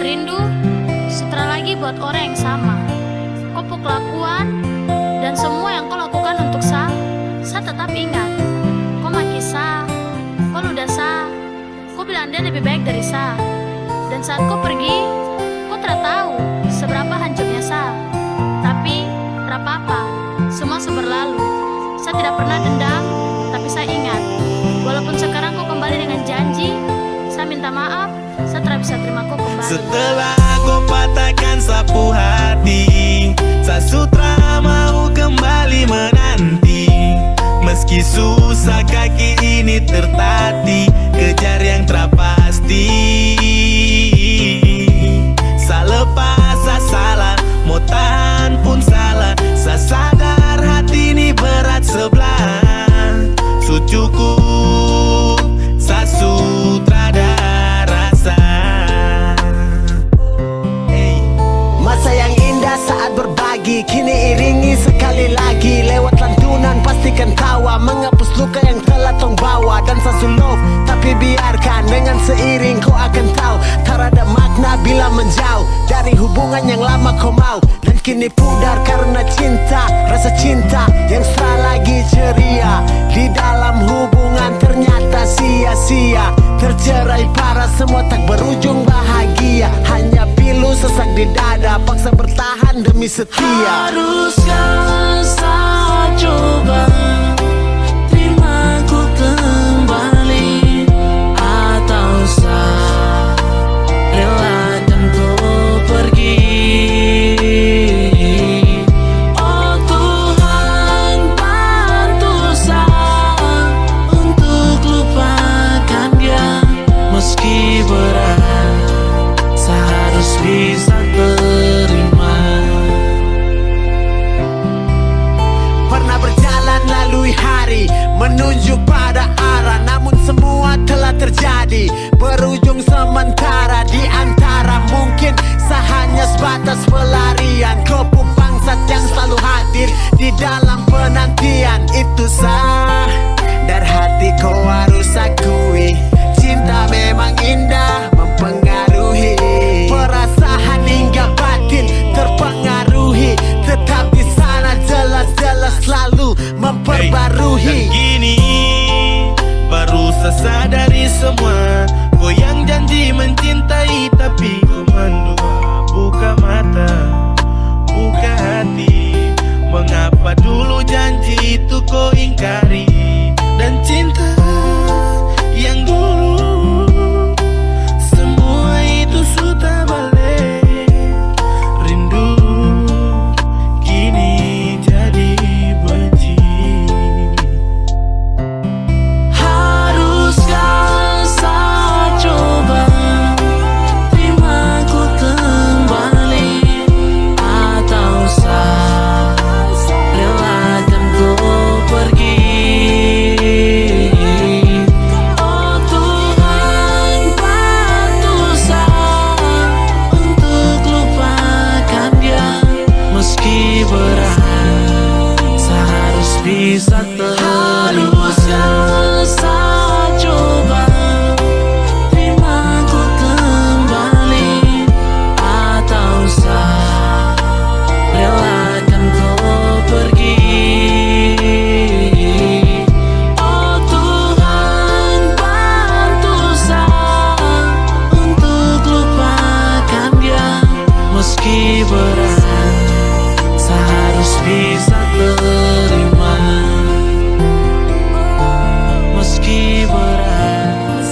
rindu setelah lagi buat orang yang sama. Kau kelakuan dan semua yang kau lakukan untuk saya tetap ingat. Kau maki kau ludah kau bilang dia lebih baik dari saya. Dan saat kau pergi, kau tidak tahu seberapa hancurnya saya. Tapi, tidak apa-apa, semua berlalu. Saya tidak pernah dendam, tapi saya ingat. Walaupun sekarang kau kembali dengan janji, saya minta maaf, saya tidak bisa terima kau kembali. Setelah kau patahkan sapu hati, saya sutra mau kembali menanti. Meski susah kaki ini tertatih, kejar yang terpasti. Saya lepas, saya salah, mau tahan pun salah. Saya sadar hati ini berat sebelah. Cukup, saya sutradara rasa. Masa yang indah saat berbagi, kini iringi sekali lagi. Lewat lantunan pastikan tawa, menghapus luka yang telah tong bawa. Dan love, tapi biarkan dengan seiring kau akan tahu. Tak ada makna bila menjauh dari hubungan yang lama kau mau. Dan kini pudar karena cinta, rasa cinta yang lagi ceria. Di dalam hubungan ternyata sia-sia, tercerai parah, semua tak berujung bahagia. Hanya pilu sesak di dada, paksa bertahan demi setia. Haruskah saya coba terima ku kembali, atau saya relakan kau pergi? Oh Tuhan, bantu saya untuk lupakan dia. Meski berat, saya harus bisa terima. Pernah berjalan lalui hari, menunjuk pada arah, namun semua telah terjadi, berujung sementara. Di antara mungkin hanya sebatas pelarian, kelompok bangsat yang selalu hadir di dalam penantian. Itu sadar hati kau harus akui, cinta memang indah mempengaruhi perasaan hingga batin terpengaruhi. Tetap di sana jelas-jelas selalu memperbarui. Dan gini baru saya sadari semua. Kau yang janji mencintai tapi kau mendua. Buka mata, buka hati. Mengapa dulu janji itu kau ingkari? Dan cinta yang dulu, semua itu sudah balik. Rindu kini jadi benci. Haruskah saya coba terima ku kembali, atau saya relakan kau pergi? Oh Tuhan, bantu saya untuk lupakan dia. Meski berat, saya harus bisa terima. Haruskah saya coba terima ku kembali, atau saya relakan kau pergi? Oh Tuhan, bantu saya untuk lupakan dia. Meski berat, saya harus bisa terima. Meski berat,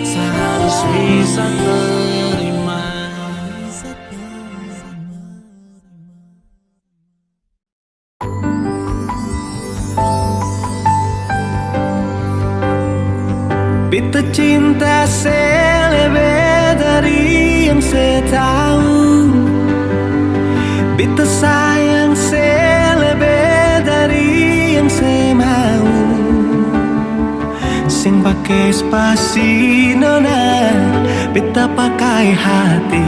saya harus bisa terima. Beta cinta selebih dari yang saya tahu. Beta sayang selebih dari yang saya mau. Sing pakai spasi nona, beta pakai hati.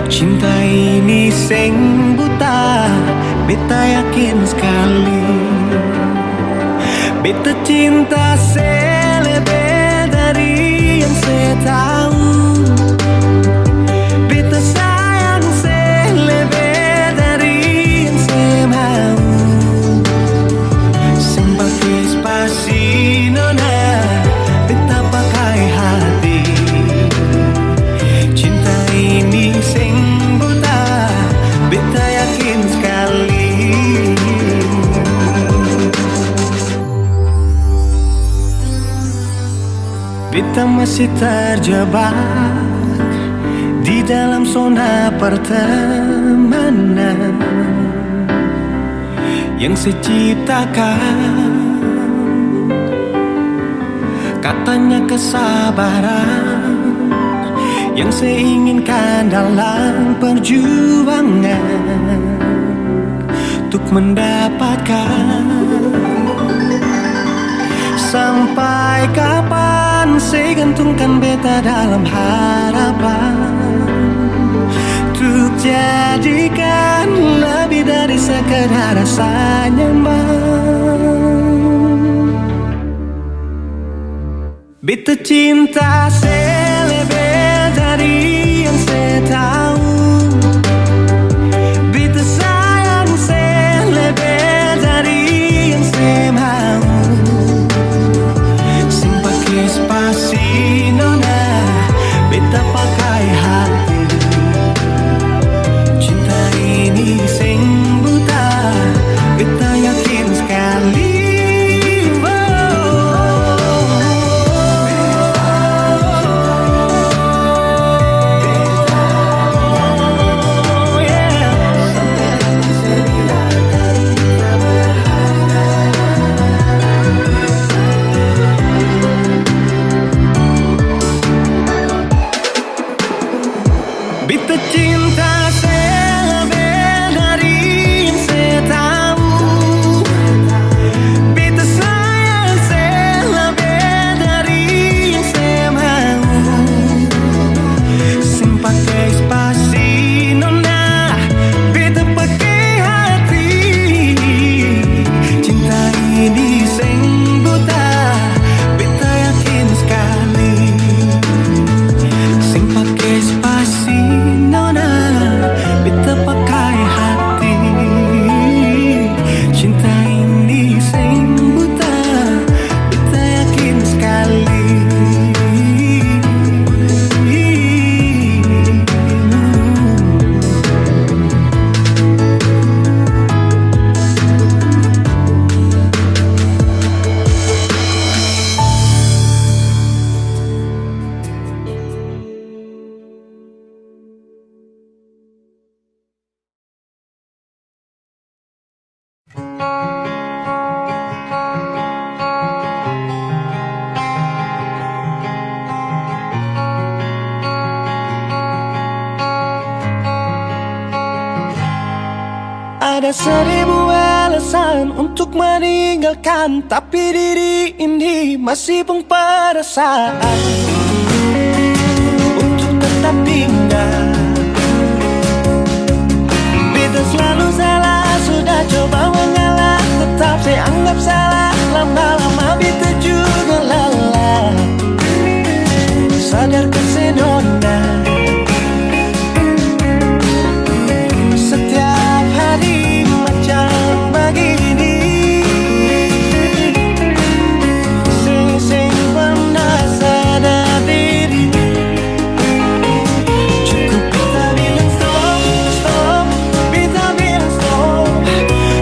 Cinta ini sing buta, beta yakin sekali. Beta cinta selebih dari yang saya tahu. Kita masih terjebak di dalam zona pertemanan yang seciptakan katanya kesabaran yang seinginkan dalam perjuangan untuk mendapatkan. Sampai kapan saya gantungkan beta dalam harapan untuk jadikan lebih dari sekedar rasa nyaman. Beta cinta saya lebih dari yang saya tahu. Beta sayang saya lebih dari yang saya mau. Spasi nona, beta pakai hati. Cinta ini sing buta, beta yakin sekali. Beta cinta saya lebih dari yang saya tahu. Beta sayang saya lebih dari yang saya mau. Sing pakai spasi nona, beta pakai hati. Cinta ini sing buta, beta yakin sekali. Sing pakai spasi nona, beta pakai hati. Cinta ini sing buta, beta yakin sekali. Ada 1000 alasan untuk meninggalkan, tapi diri ini masih pun perasaan untuk tetap tinggal. Beta selalu salah, sudah coba mengalah, tetap saya anggap salah. Lama-lama beta juga lelah. Sadar kesenona, setiap hari macam begini. Sing pernah sadar diri. Cukup beta bilang stop, stop. Beta bilang stop.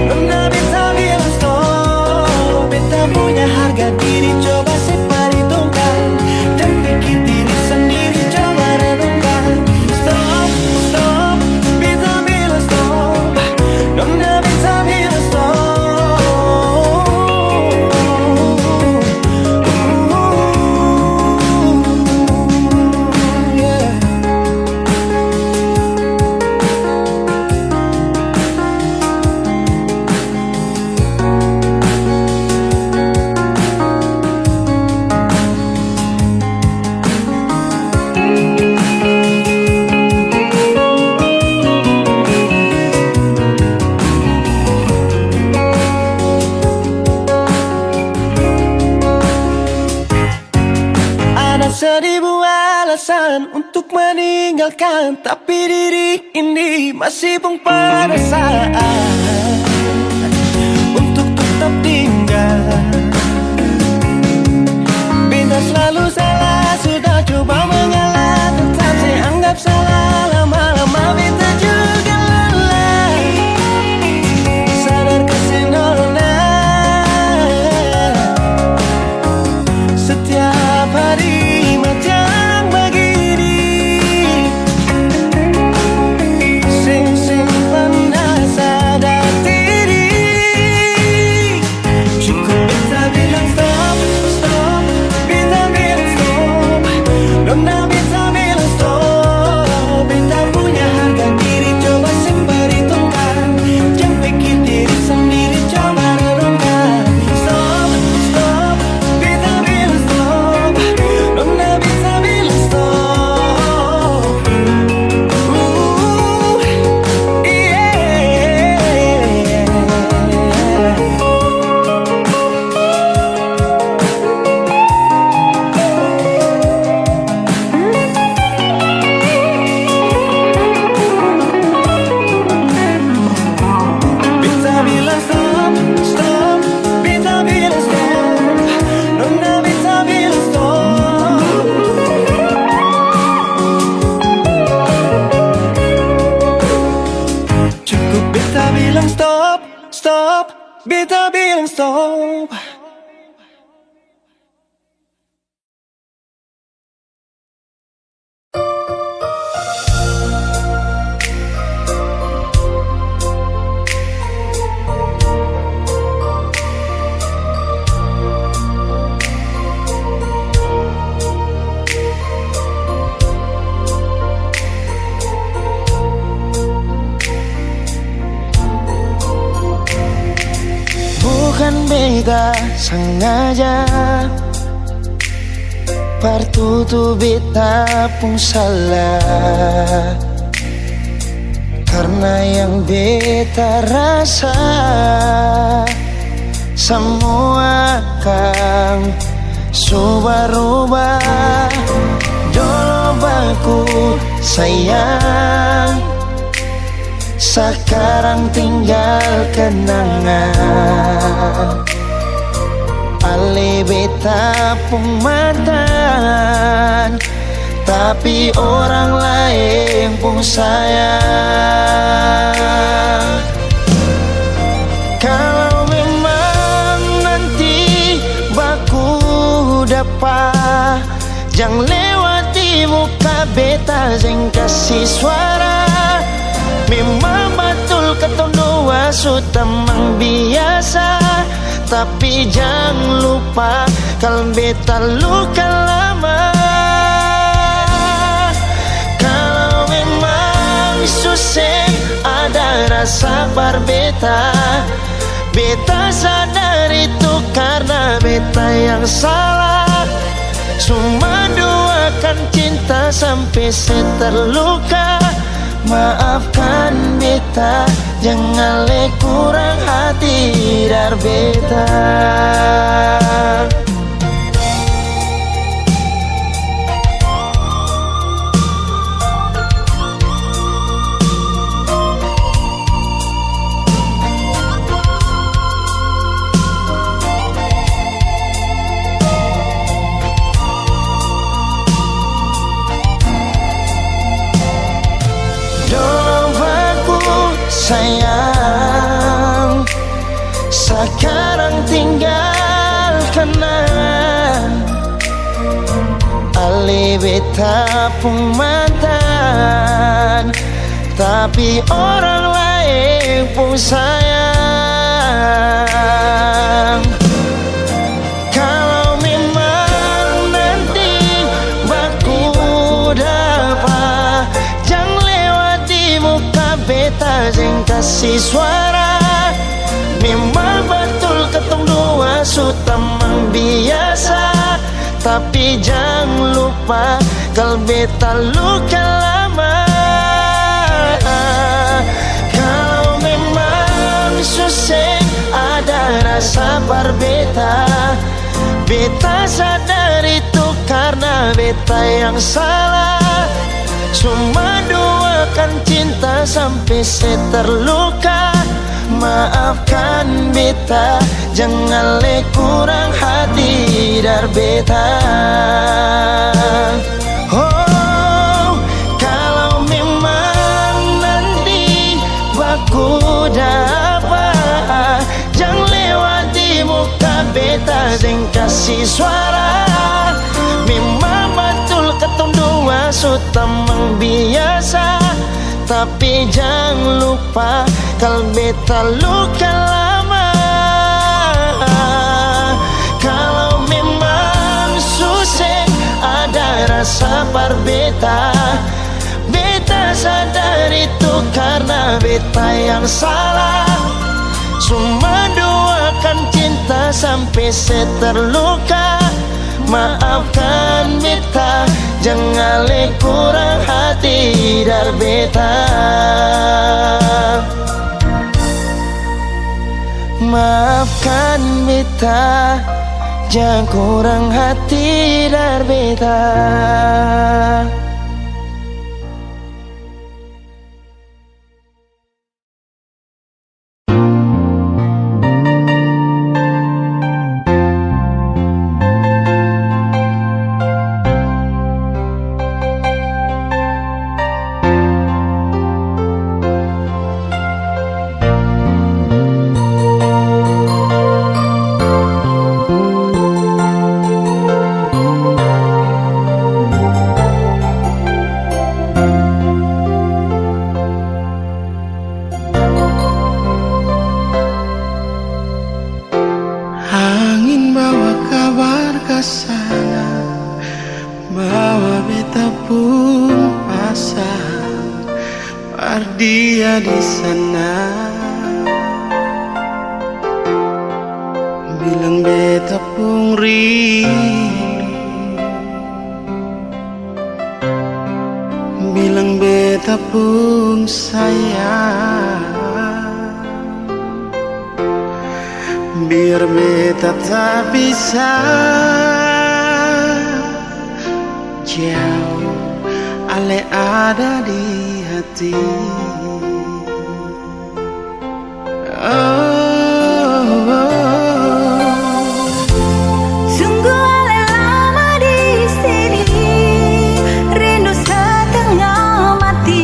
Nona beta bilang stop. Beta punya harga diri, coba seperhitungkan dan pikir diri sendiri, coba renungkan. Stop, stop. Beta bilang stop. Nona beta bilang stop. Yeah. Ada 1000 alasan untuk meninggalkan, tapi diri ini masih pun perasaan untuk tetap tinggal. Beta selalu salah, sudah coba mengalah, tetap saya anggap salah. Lama-lama beta juga lelah. Sadar kesenona, setiap hari beta bilang stop. Bukan beta sengaja, partutu beta pun salah. Karena yang beta rasa semua akan subah-rubah. Dulu baku sayang, sekarang tinggal kenangan. Ale beta pun mantan, tapi orang lain pun sayang. Kalau memang nanti baku dapat, jangan lewati muka beta yang kasih suara. Memang betul ketong dua sudah biasa, tapi jangan lupa kalau beta luka lama. Kalau memang susah ada rasa berbeta, beta sadar itu karena beta yang salah. Cuma doakan cinta sampai terluka. Maafkan beta, jangan le kurang hati dar beta. Sayang, sekarang tinggal kenang. Ale beta pun mantan, tapi orang lain pun sayang. Kalau memang nanti baku dapat, jangan lewati muka beta yang kasih suara. Memang betul ketong dua sudah biasa, tapi jangan lupa kalau beta luka lama. Kalau memang susah ada rasa berbeda, beta sadar itu karena beta yang salah. Cuma doakan cinta sampai terluka. Maafkan beta, jangan le kurang hati dar beta. Oh, kalau memang nanti baku dapat, jangan lewati muka beta yang kasih suara. Memang betul ketong dua sudah biasa, tapi jangan lupa kalau beta luka lama. Kalau memang susah ada rasa berbeda, beta sadar itu karena beta yang salah. Cuma doakan cinta sampai terluka. Maafkan beta, jangan le kurang hati dar beta. Maafkan beta, jangan kurang hati dar beta. dia di sana bilang beta pun rindu, bilang beta pun sayang, biar beta tak bisa jauh, ale ada di hati. Sungguh ale lama di sini, rindu setengah mati,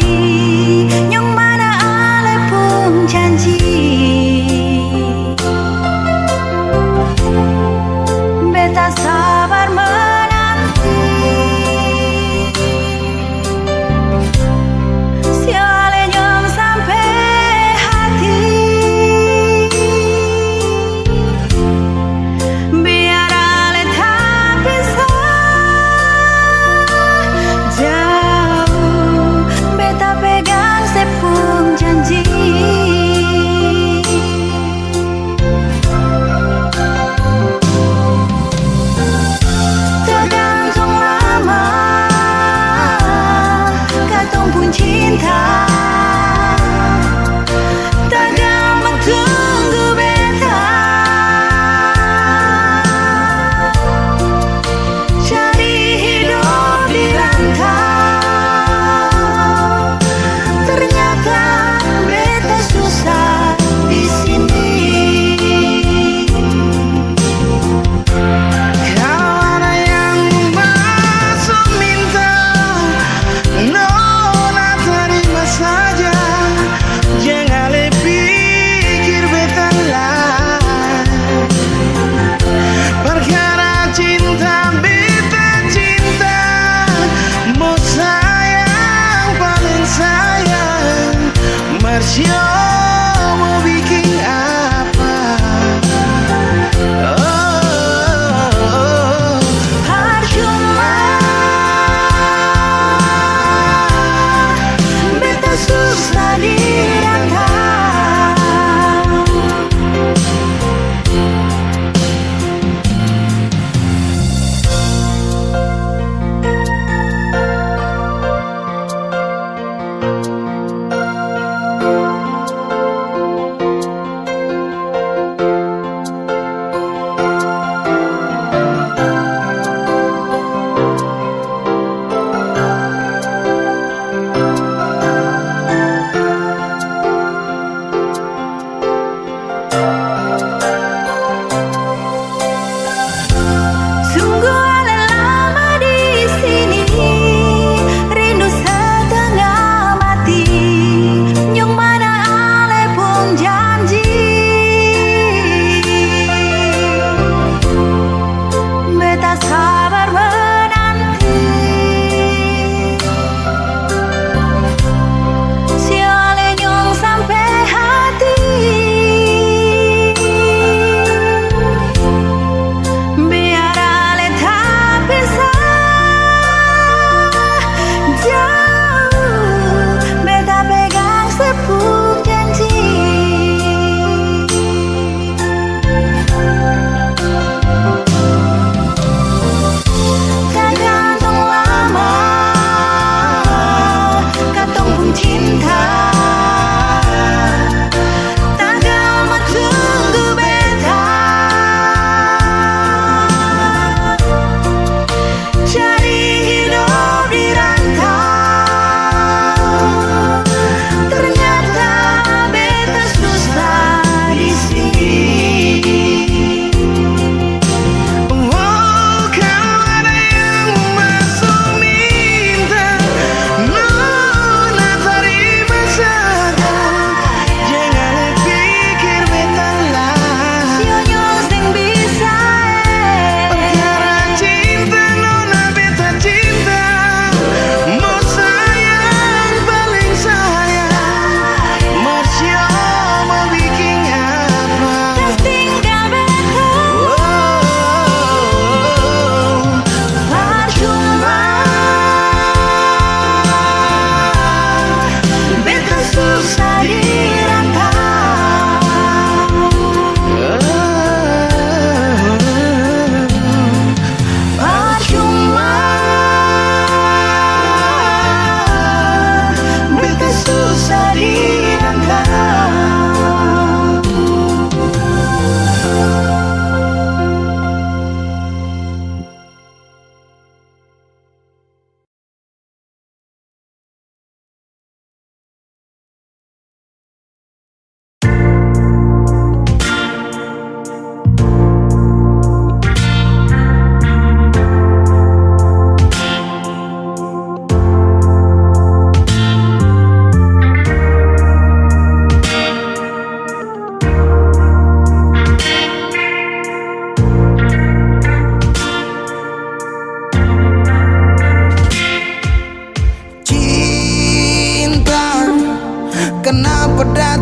yang mana ale pun janji beta sabar menanti. Siale nyong sampai hati, biar ale tak bisa jauh, beta pegang sepung janji. Tergantung lama katong pun cinta, tak gampang tunggu beta cari hidup di rantau. Ternyata beta susah di sini. Kalau ada yang masuk minta, nona terima saja. Jangan le pikir beta lah, perkara cinta beta cinta, mau sayang paling sayang, Marsio mau bikin apa? Percuma beta susah di rantau.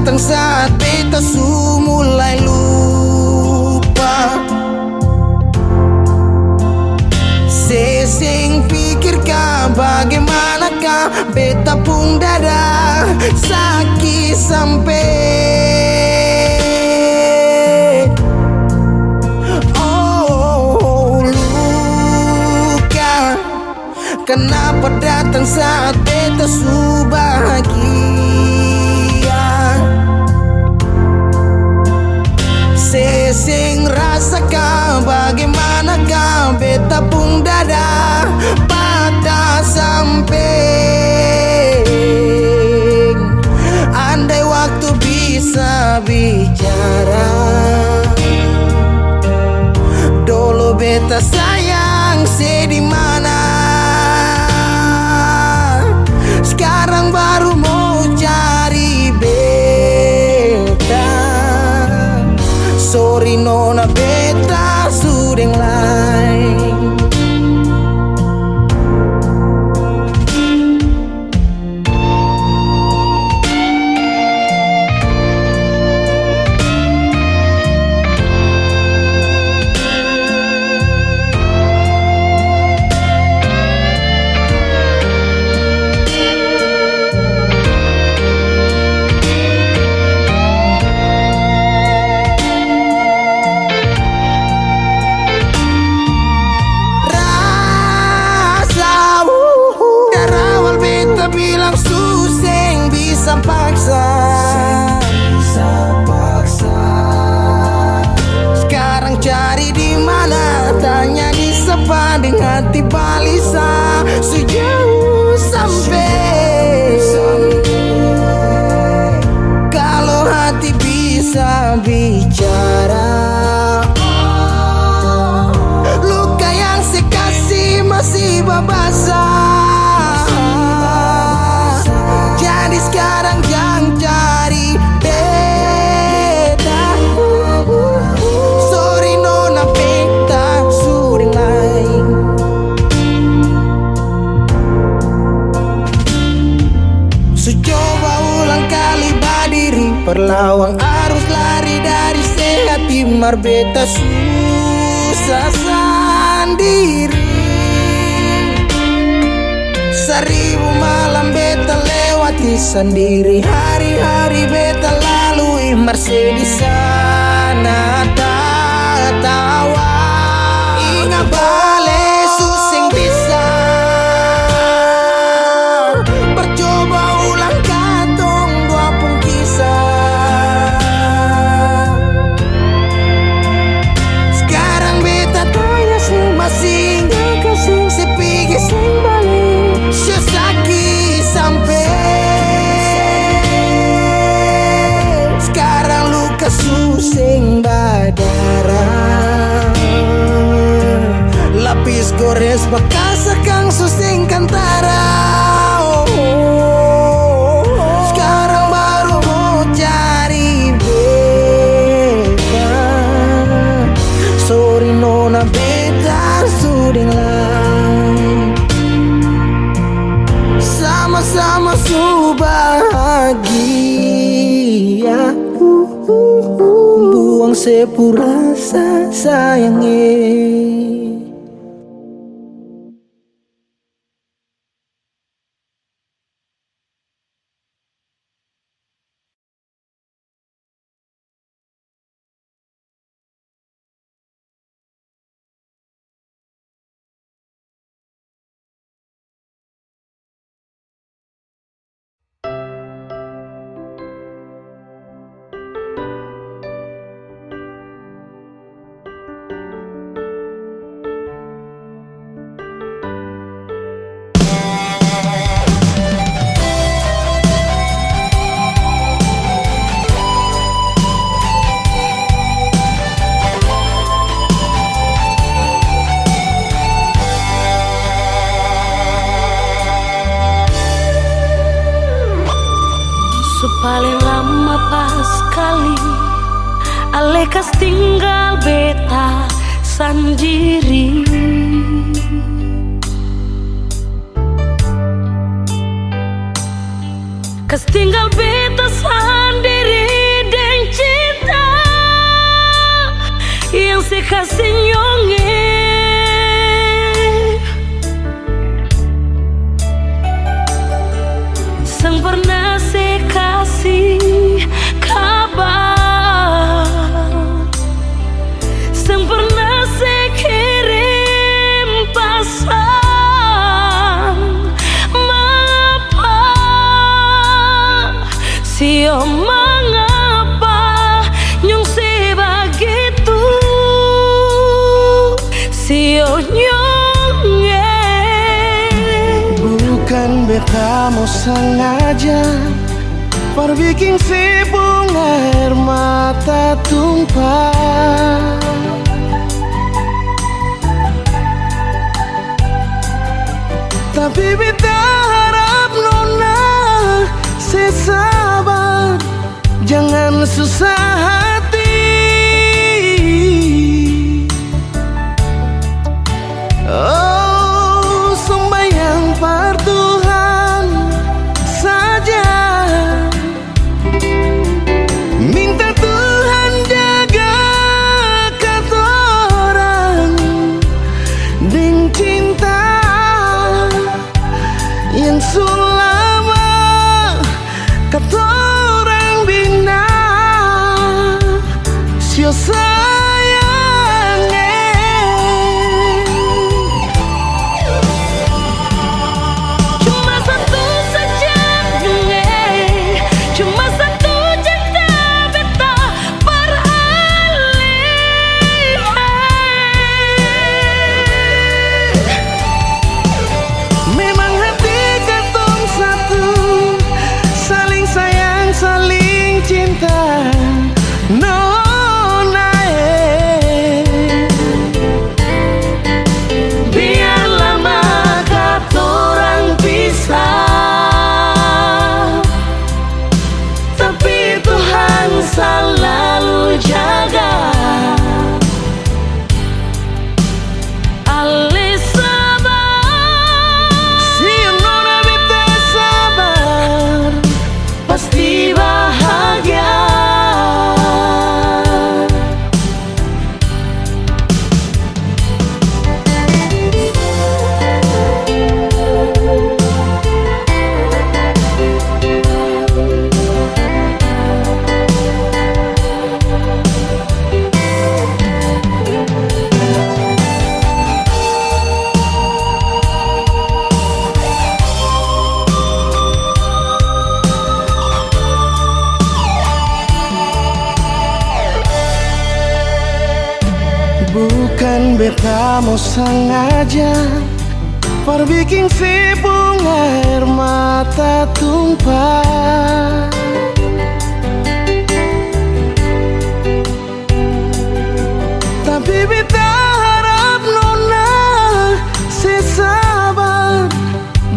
datang saat beta su mulai lupa. Sesing pikirkan bagaimanakah beta pun dada sakit sampai luka. Kenapa datang saat beta su bahagia? Sesing rasakan bagaimanakah beta pun dada patah sampai. Andai waktu bisa bicara, dulu beta sayang di mana. Sekarang baru mau cari beta. Sorry nona beta sudeng lain. Bilang suseng bisa paksa. Sekarang cari di mana? Tanya di sepading hati balisa. Sejauh sampai. Kalau hati bisa bicara, luka yang sekasih masih babasa. Jadi sekarang jangan cari beta. Sorry nona beta sudeng lain. So coba ulang kali berdiri, perlawan arus lari dari sehati. Mar beta susah sendiri. Seribu malam beta lewati sendiri, hari-hari beta lalui masih di sana tertawa. Ingat bale susing bisa. Percoba ulang katong dua pun kisah. Sekarang beta tanya sih masih nggak kasih sepigi sing balik. Sesaki sampai. Sekarang luka susing badara. Lapis gores bekas akang susing kantara. Sekarang baru mau cari beta. Sorry nona beta sudeng lain. Sama-sama su bahagia. Buang sepurasa sayangnya. Paling lama pas kali Alekas tinggal beta sendiri. Kas tinggal beta sendiri kasih nyonge, sang pernah saya kasih kabar, sang pernah saya kirim pesan. Mengapa sio mengapa nyong sebegitu sio nyonge. Bukan beta mau sengaja perbikin si bunga air mata tumpah, tapi beta harap nona sesabar, jangan susah hati. Oh, sembahyang par Tuhan saja, minta Tuhan jaga katorang dengan cinta yang selama katorang bina sio sayangnya. Cuma satu saja nge, cuma satu cinta beta beralih. Memang hati katong satu, saling sayang, saling cinta. Nona, biar lama katorang pisah, tapi Tuhan selalu jaga. Ale sabar, Si nona beta sabar, pasti bahagia. bukan beta mau sengaja perbikin si bunga air mata tumpah, tapi beta harap nona sesabar,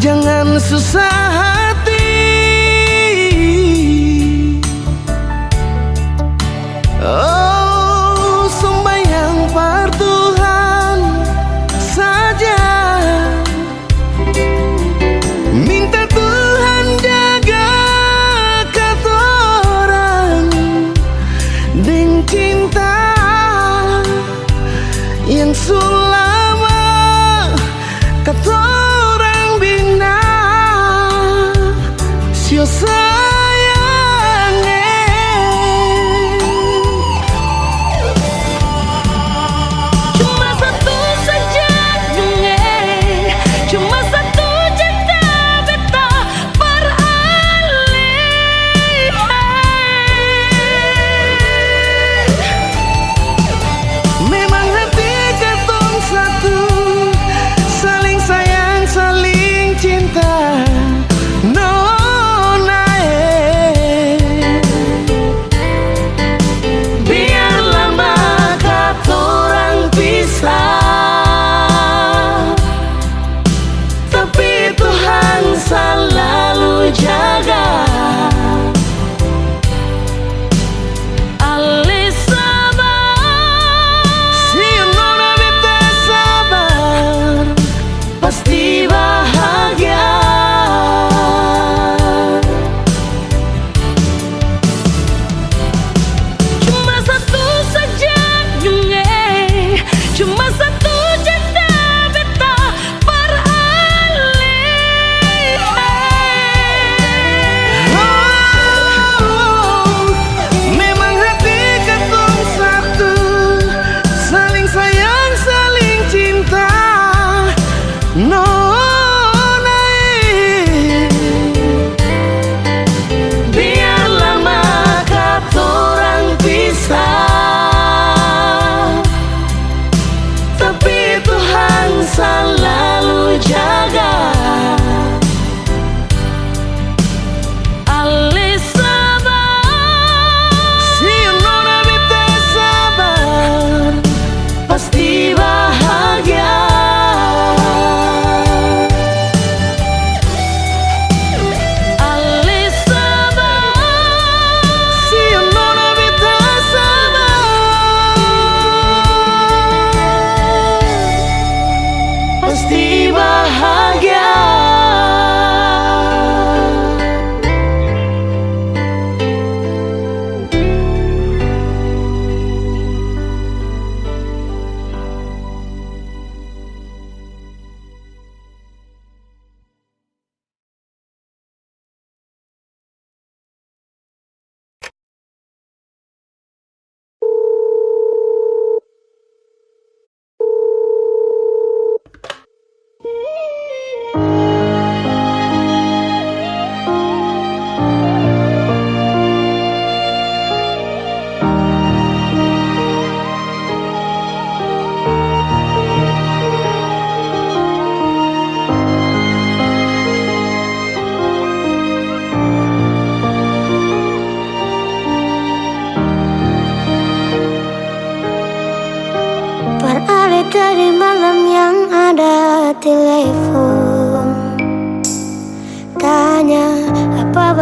jangan susah hati. Oh, sembahyang par Tuhan saja, minta Tuhan jaga katorang dengan cinta yang selama katorang bina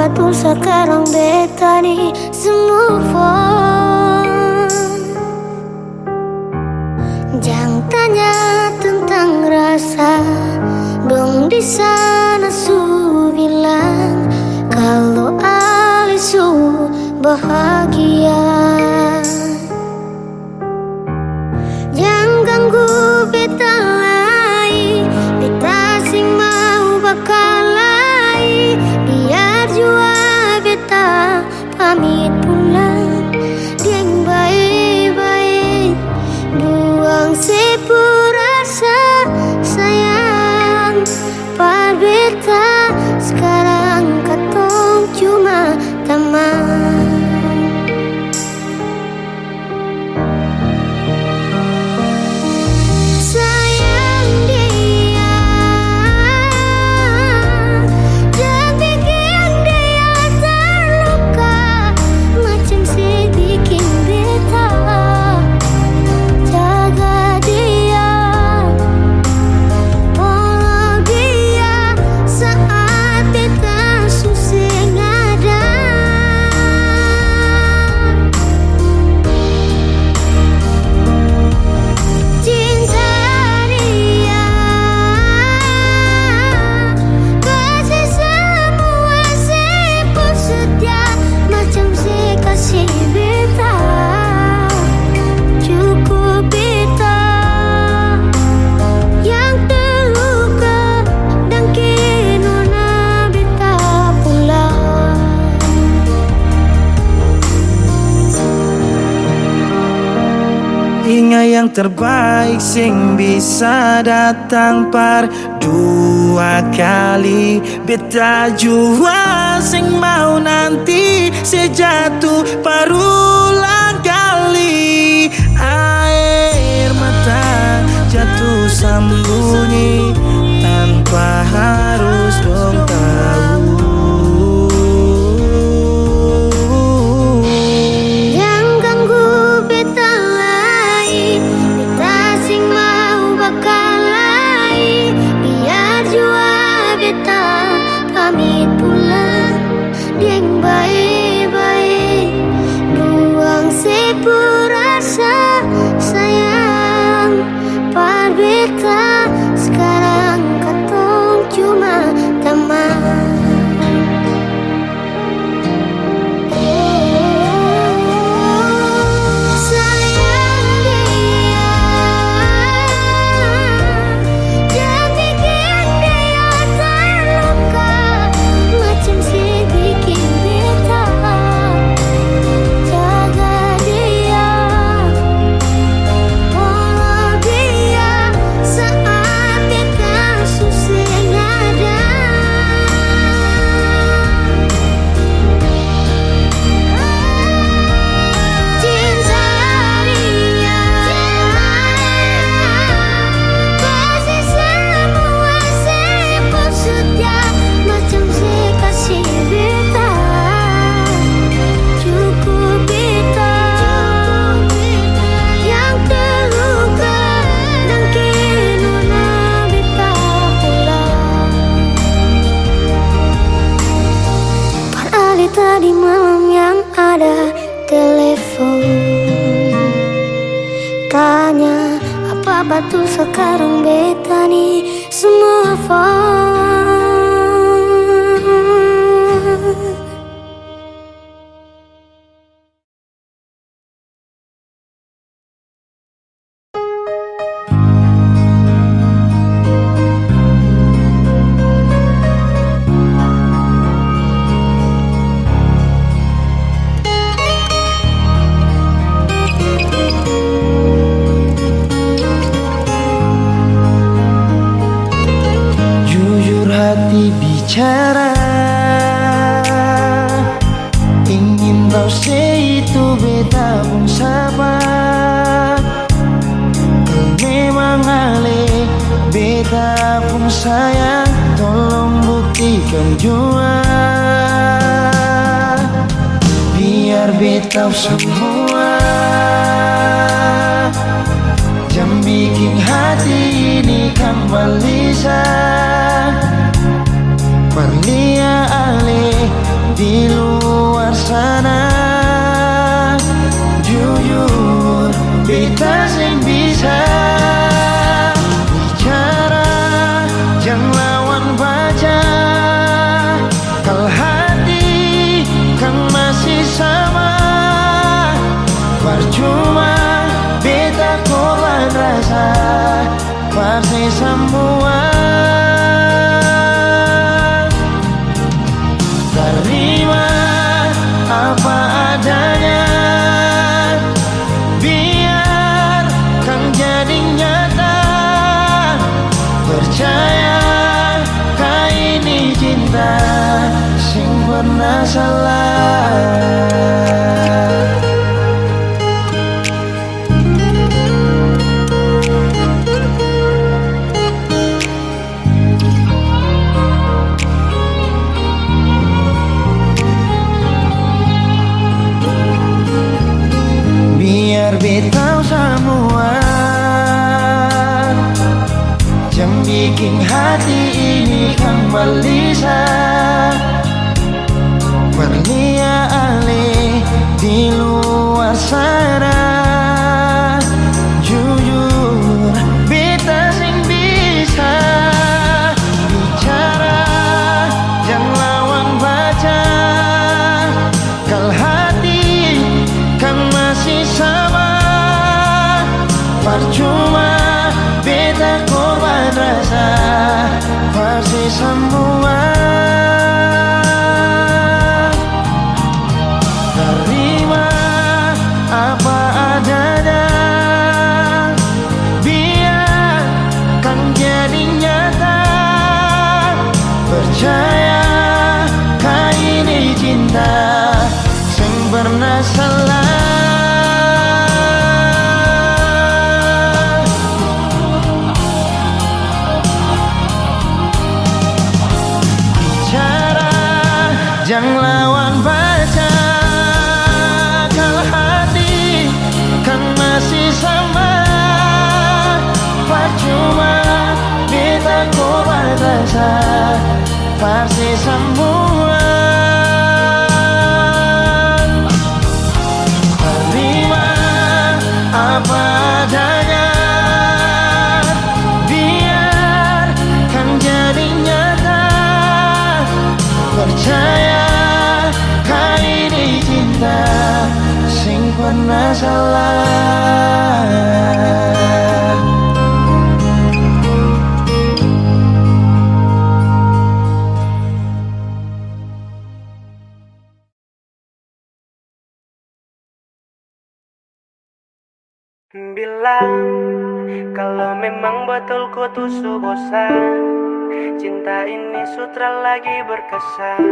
betul sekarang beta nih move on. Jangan tanya tentang rasa, dong di sana su bilang kalau Ali su bahagia. Jangan ganggu beta lagi, beta sing mau bakal lagi. Biar jua beta pamit pulang, yang baik-baik buang sepuluh rasa sayang. Par beta sekarang katong cuma teman. Sayang dia, jangan bikin dia terluka, macam sedikit beta. Jaga dia, follow dia saat beta susah ada. Cinta dia, kasih semua sepuluh setia, macam saya kasih beta. Cukup beta yang terluka dan kenona beta pulang. Ingat yang terbaik sing bisa datang par dua kali. Beta jua sing mau nanti sejatuh parulang kali. Air mata jatuh sembunyi tanpa harus dong tahu. Yang ganggu beta lagi, beta sing mau bakal lagi. Biar jua beta pamit pulang, yang baik-baik buang sepuluh rasa sayang. Par beta sekarang katong cuma teman. Sayang dia, jangan bikin dia terluka, macam sedikit beta. Jaga dia, follow dia saat beta susah ada. Cinta dia, kasih semua sepuluh setia, macam saya kasih beta. Cukup beta yang terluka dan kenona beta pulang. Par Ali tadi malam yang ada telepon, tanya apa betul sekarang beta nih semua phone. Jujur hati bicara, ingin tahu itu beta pun sabar. Memang ale beta pun sayang, tolong buktikan jua. Biar beta semua jam bikin hati ini kembali sa. Parlia ale di luar sana. Jujur beta sing bisa bicara, jangan lawan baca. Kalau hati kan masih sama, percuma beta korban rasa, pasti semua. Terima apa adanya, biar kan jadi nyata. Percaya kau ini cinta sing pernah salah. Biar beta semua, jangan bikin hati ini kembali berlia alih di luar sana. Jujur beta sing bisa bicara, jangan lawan baca. Kalau hati kan masih sama, percuma beta korban rasa, pasti semua. Terima apa adanya, biar kan jadi nyata. Percaya kau ini cinta sing pernah salah. Jangan lawan baca, kalau hati kan masih sama, percuma beta korban rasa, pasti semua. Terima apa adanya, biar kan jadi nyata. Percaya kau ini cinta sing pernah salah. Bilang kalau memang betul ku tuh bosan, cinta ini sutra lagi berkesan.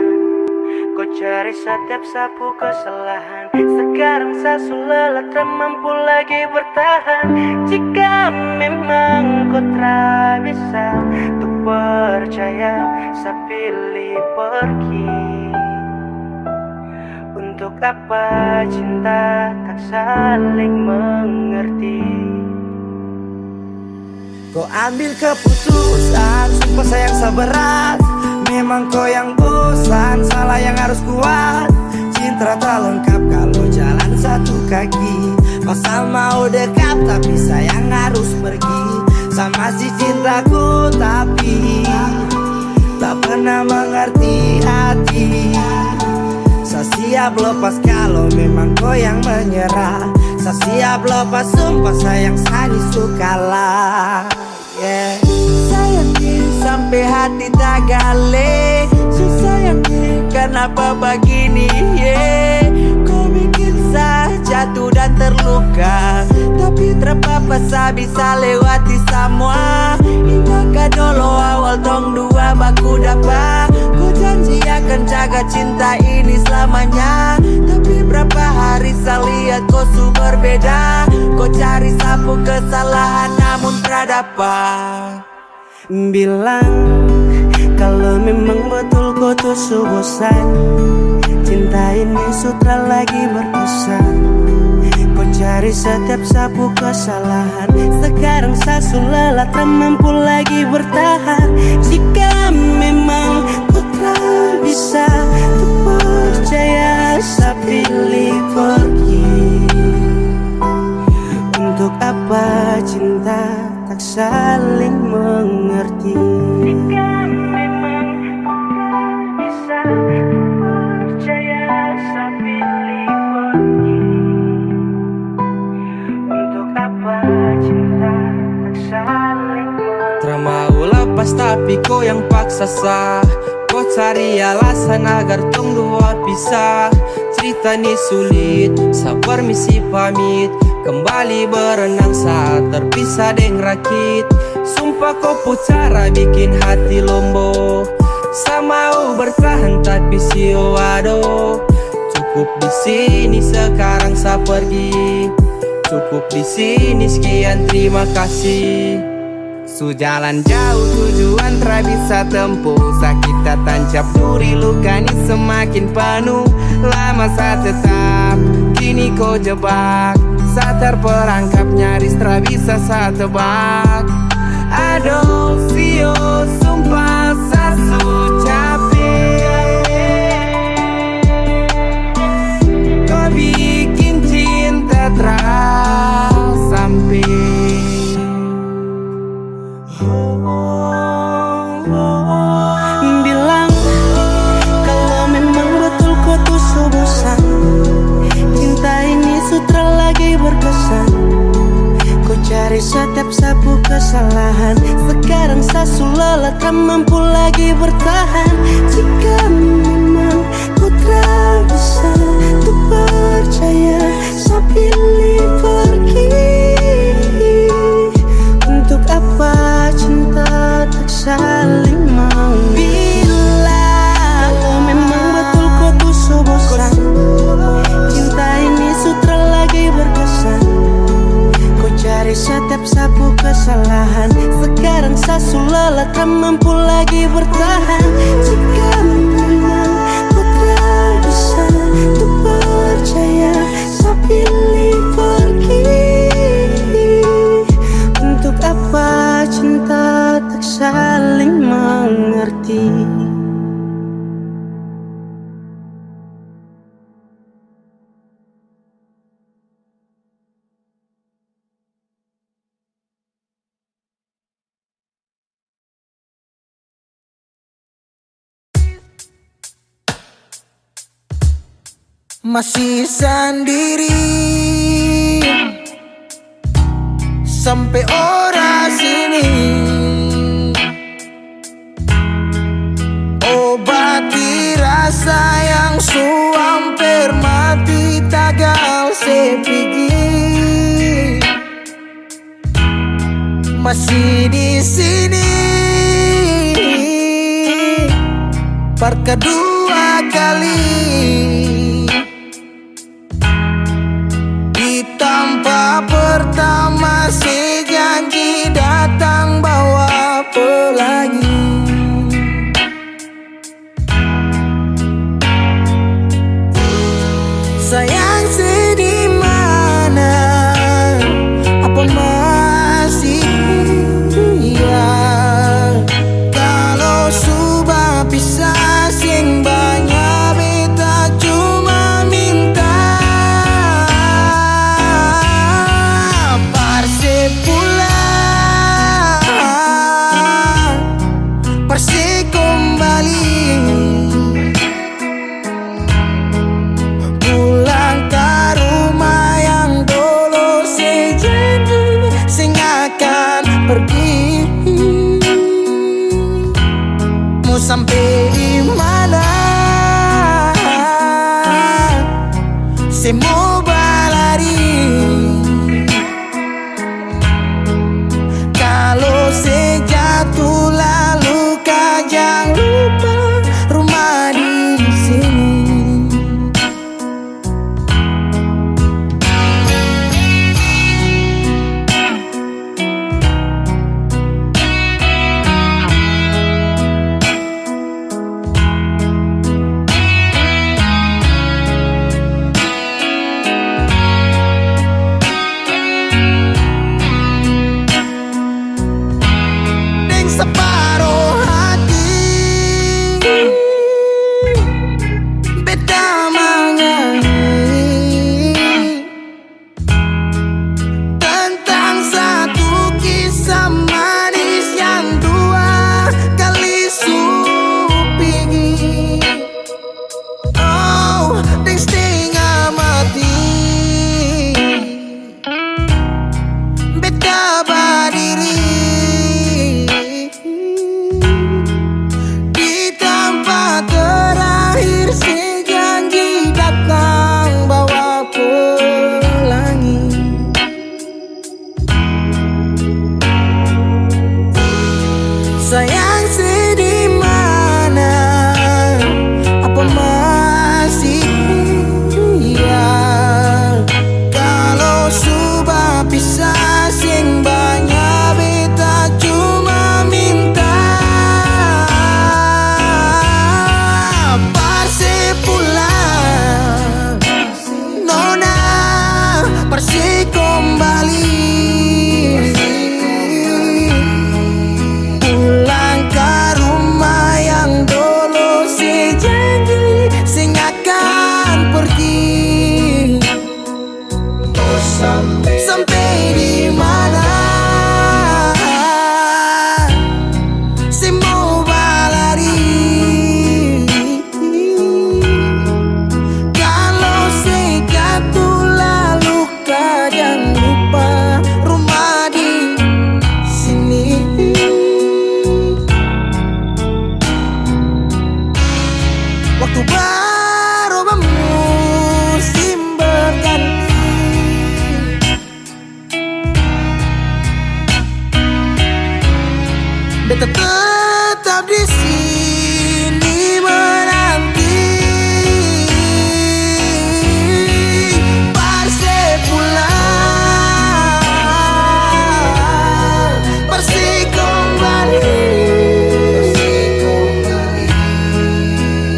Kau cari setiap sapu kesalahan, sekarang saya sudah tak mampu lagi bertahan. Jika memang kau tak bisa untuk percaya, saya pilih pergi. Untuk apa cinta tak saling mengerti? Kau ambil keputusan, sumpah sayang seberat. Memang kau yang bosan, salah yang harus kuat. Cinta tak lengkap kalau jalan satu kaki. Pasal mau dekat tapi sayang harus pergi. Sama si cintaku tapi tak pernah mengerti hati. Saya siap lepas kalau memang kau yang menyerah. Saya siap lepas sumpah sayang sani sukalah. Yeah. Sayangnya sampai hati tak gale. Sayangnya kenapa begini? Yeah. Kau bikin saya jatuh dan terluka, tapi terpapa saya bisa lewati semua. Ingatkah dulu awal tong dua baku dapat. Kau janji akan jaga cinta ini selamanya, tapi berapa hari saya lihat kau su berbeda. Kau cari sapu kesalahan namun tak dapat. Bilang kalau memang betul kau tuh bosan, cinta ini sutra lagi berkesan. Kau cari setiap sapu kesalahan, sekarang saya sudah tak mampu lagi bertahan. Jika memang kau tak bisa raksasa. Kau cari alasan agar tong dua pisah. Cerita ni sulit, sabar misi pamit. Kembali berenang saat terpisah deng rakit. Sumpah kau pucara bikin hati lombok. Sama bertahan tapi sio aduh. Cukup di sini sekarang saya pergi. Cukup di sini sekian terima kasih. Sujalan jauh tujuan tak bisa tempuh. Sakit tak tancap duri luka ni semakin penuh. Lama saya tetap kini kau jebak. Saya terperangkap nyaris tak bisa saya tebak. Aduh sio sumpah saya capek. Kau bikin cinta terus sampai. Bilang kalau memang betul kau tuh bosan. Cinta ini sutra lagi berkesan. Kau cari setiap sapu kesalahan. Sekarang sasu lelah tak mampu lagi bertahan. Jika memang kau tak bisa tuh percaya, saya pilih pergi. Untuk apa cinta tak saling mengerti? Bila kalau memang betul kau tuh bosan. Cinta ini sutra lagi berkesan. Kau cari setiap sapu kesalahan. Sekarang sasu lelah tak mampu lagi bertahan. Jika memang kau tak bisa tuh percaya, saya pilih pergi. Untuk apa cinta tak saling mengerti? Masih sendiri sampai ora sini. Obati rasa yang hampir mati tagal sepigi. Masih di sini per kedua kali. Tanpa pertama si janji datang bawa pelangi. Sayang sedih mana? Apa masih iya? Kalau sudah pisah sing banyak beta cuma minta Persi kembali, pulang ke rumah yang dulu sejanji sing akan pergi. Mau sampai mana? Semua berlari. Kalau sejatuh lalu jangan lupa rumah di sini. Waktu berubah musim berganti, beta tetap di sini menanti. Persib pulang, Persib kembali,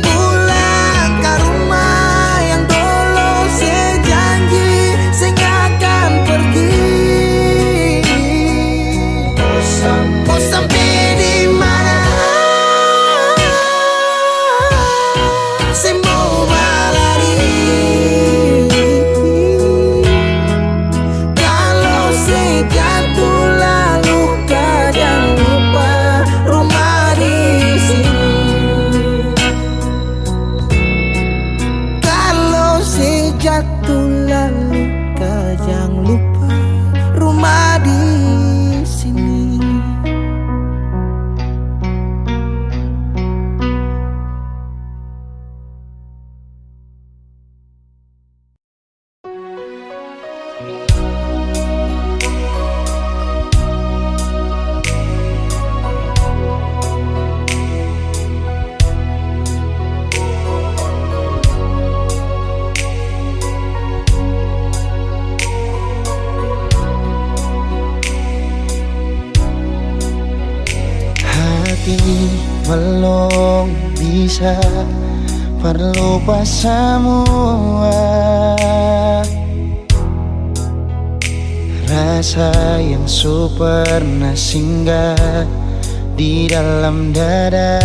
pulang ke rumah yang dulu sejanji sing akan pergi. Oh sampai di mana saya mau berlari, kalau saya jatuh lalu kau jangan lupa rumah di sini. Kalau saya jatuh lalu kau jangan lupa rumah di sini. Hati belum bisa berlupa semua rasa yang pernah singgah di dalam dada.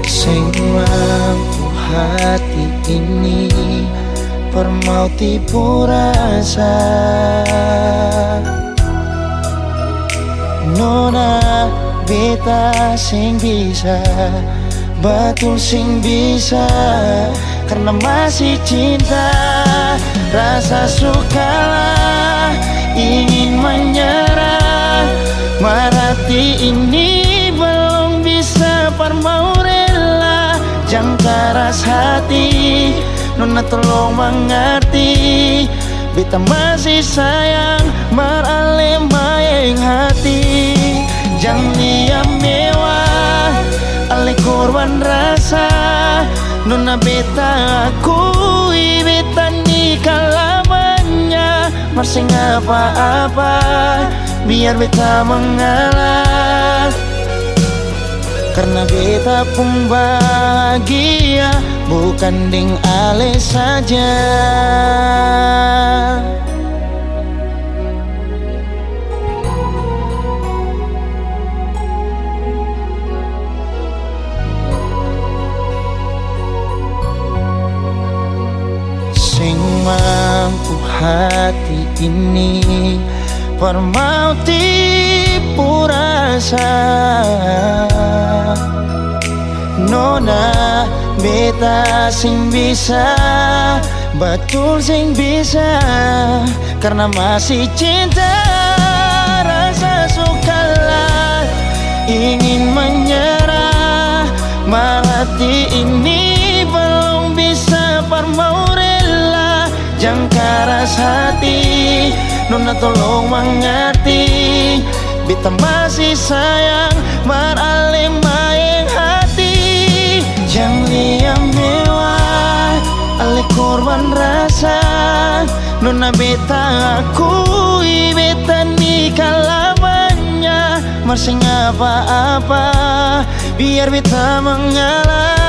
Sing mampu hati ini permauti rasa. Nona beta sing bisa, betul sing bisa, karena masih cinta. Rasa sukalah ingin menyerah, marati ini belum bisa parmau rela. Jangan keras hati, Nona tolong mengerti, beta masih sayang marale maeng hati. Jangan liam mewah ale korban rasa, Nona beta akui beta nikah lamanya. Masih apa-apa biar beta mengalah, karena beta pun bahagia bukan ding ale saja. Sing mampu hati ini permauti rasa. Nona beta sing bisa, betul sing bisa, karena masih cinta. Rasa sukalah ingin menyerah, marati ini belum bisa parmau rela. Jangan keras hati, Nona tolong mengerti, beta masih sayang marale maeng hati. Jangan liam mewah ale korban rasa, Nona beta akui beta nikah lamanya. Masih apa-apa biar beta mengalah,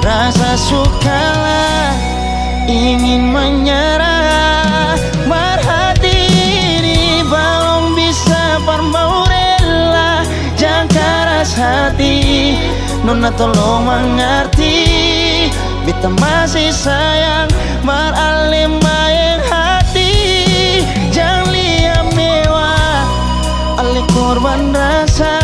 rasa sukalah ingin menyerah, marhati ini belum bisa parmau rela. Jangan keras hati, Nona tolong mengerti, beta masih sayang marale maeng hati. Jangan liam mewah ale korban rasa,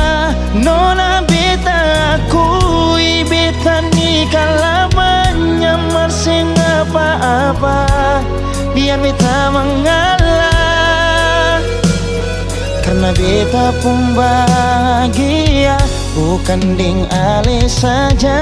Nona beta akui beta nikah lamanya. Masih apa-apa biar beta mengalah, kita pun bahagia, bukan ding ale saja.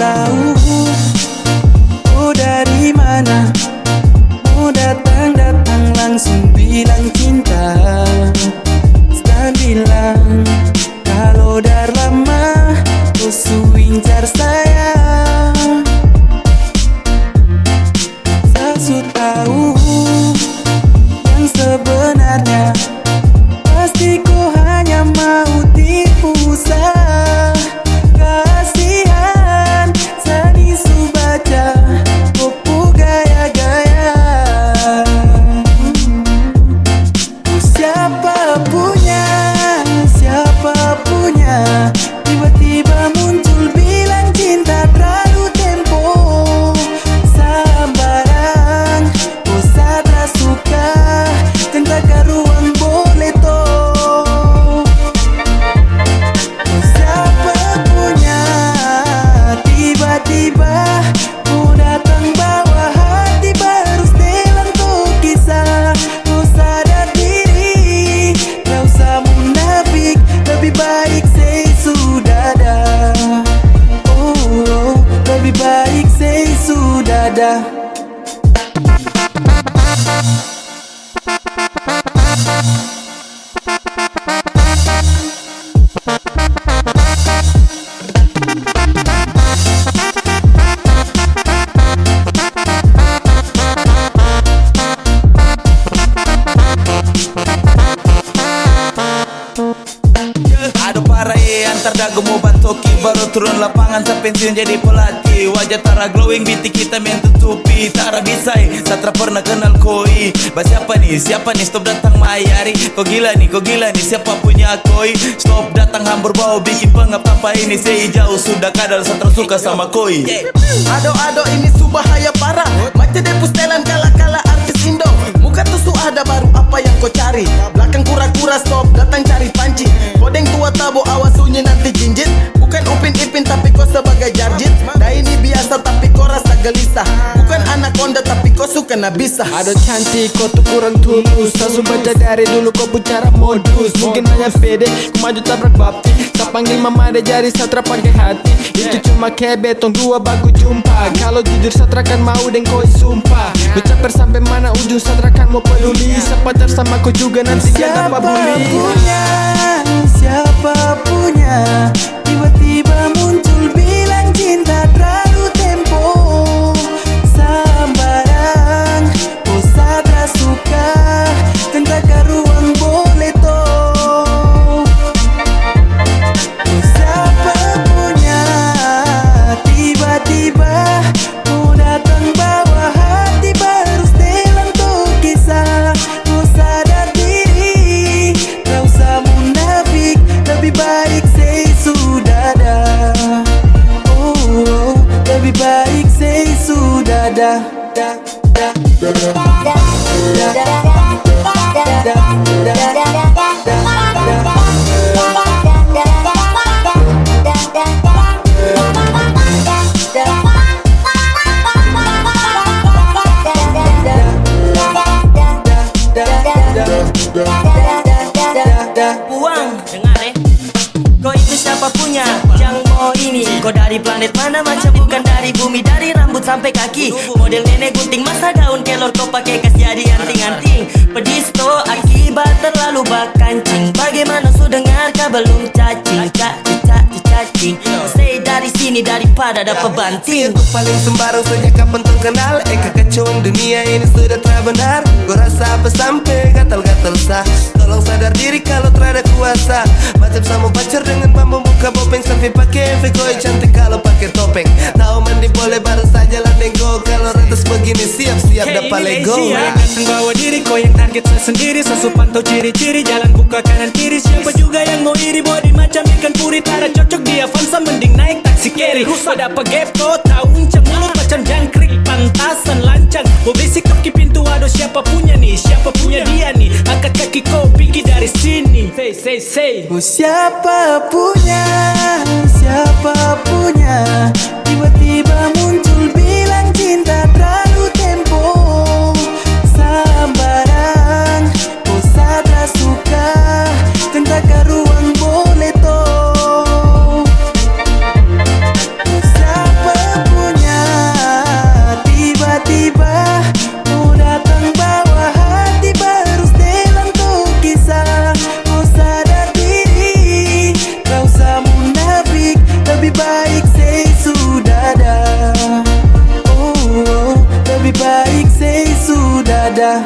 Tahu oh dari mana mau datang langsung bilang cinta. Sekarang bilang kalau udah lama kau incar saya. Saya sudah tahu yang sebenarnya, pasti kau hanya mau tipu saya. Kasihan Sani Subaca Popo gaya-gaya. Siapa punya tiba-tiba muncul bilang cinta terlalu tempo. Sambarang kau sadar suka tentang ruang boleh toh. Siapa punya tiba-tiba kau datang bawa hati baru setelan tuh kisah. Kau sadar diri, gak usah munafik, lebih baik say sudah dah. Oh, lebih baik say sudah dah. Aduh parah antar dagu mau bantoki, baru turun lapangan sampai pensiun jadi pelatih. Wajah Tara glowing, bintik hitam yang tutupi. Tara bisai, Satra pernah kenal koi. Siapa nih, stop datang mayari. Kau gila nih, siapa punya koi. Stop datang hambur bau, bikin pengap tanpa ini. Sei jauh sudah kadal, Satra suka sama koi. Ado ini subahaya parah, macam depus telan kala-kala artis Indo. Muka tusuk ada baru apa yang kau cari. Belakang kura-kura stop datang cari panci. Kodeng tua tabo awas sunyi nanti jinjit. Bukan Upin Ipin tapi kau sebagai jarjit. Dah ini biasa tapi kau rasa gelisah. Bukan anaconda tapi kau suka nabisa. Ado cantik kau tuh kurang tulus. Langsung baca dari dulu kau bicara modus. Mungkin hanya pede, ku maju tabrak bapti. Tak panggil mama deh jari Satra pakai hati. Itu cuma kayak beton dua baku jumpa. Kalau jujur Satra kan mau dan kau sumpah. Ucapkan sampai mana ujung Satra kan mau peduli. Sepacar sama kau juga nanti gak dapat bully. Siapa punya tiba-tiba muncul bilang cinta terlalu tempo. Sambarang kau sadar suka tentang ruang boleh toh. Siapa punya tiba-tiba kau datang bawa hati baru setelan tuh kisah. Kau sadar diri, gak usah munafik, lebih baik say sudah dah. Oh, lebih baik say sudah dah. Uang, dengar kau itu siapa punya? Yang mau ini, kau dari planet mana macam bukan dari bumi. Dari rambut sampai kaki, model nenek gunting masa daun kelor. Kau pakai kas jadi anting-anting. Pedisto akibat terlalu bakancing. Bagaimana sudah dengar kau belum cacing? Cacing. Say dari sini daripada dapat banting. Paling sembarang sejak kapan terkenal. Kekacauan dunia ini sudah terlalu tak benar. Gua rasa apa sampai gatal-gatal sah. Tolong sadar diri kalau terada kuasa. Macam sama pacar dengan bambu buka bopeng. Selfie pakai MV koi cantik kalau pakai topeng. Tahu mandi boleh baru saja landing go. Kalau ratus begini siap-siap dapat lego. Ganteng bawa diri, kau yang target sendiri. Sesupan tau ciri-ciri, jalan buka kanan kiri. Siapa juga yang mau iri, body macam ikan puri. Tara cocok di Avanza, mending naik taksi carry. Kau dapat gepto, tahu uncang mulut macam jangkrik. Pantasan lancang, mau berisik kaki pintu. Aduh siapa punya nih, siapa punya dia nih. Angkat kaki kau, pergi dari sini. Say Oh siapa punya, siapa punya. Tiba-tiba muncul bilang cinta terlalu tempo. Sambaran, kau sadar suka. Tentang ruang boleh toh. Siapa punya, tiba-tiba kau datang bawa hati baru setelan tuh kisah. Kau sadar diri, kau usah munafik. Lebih baik say sudah dah. Oh, lebih baik say sudah dah.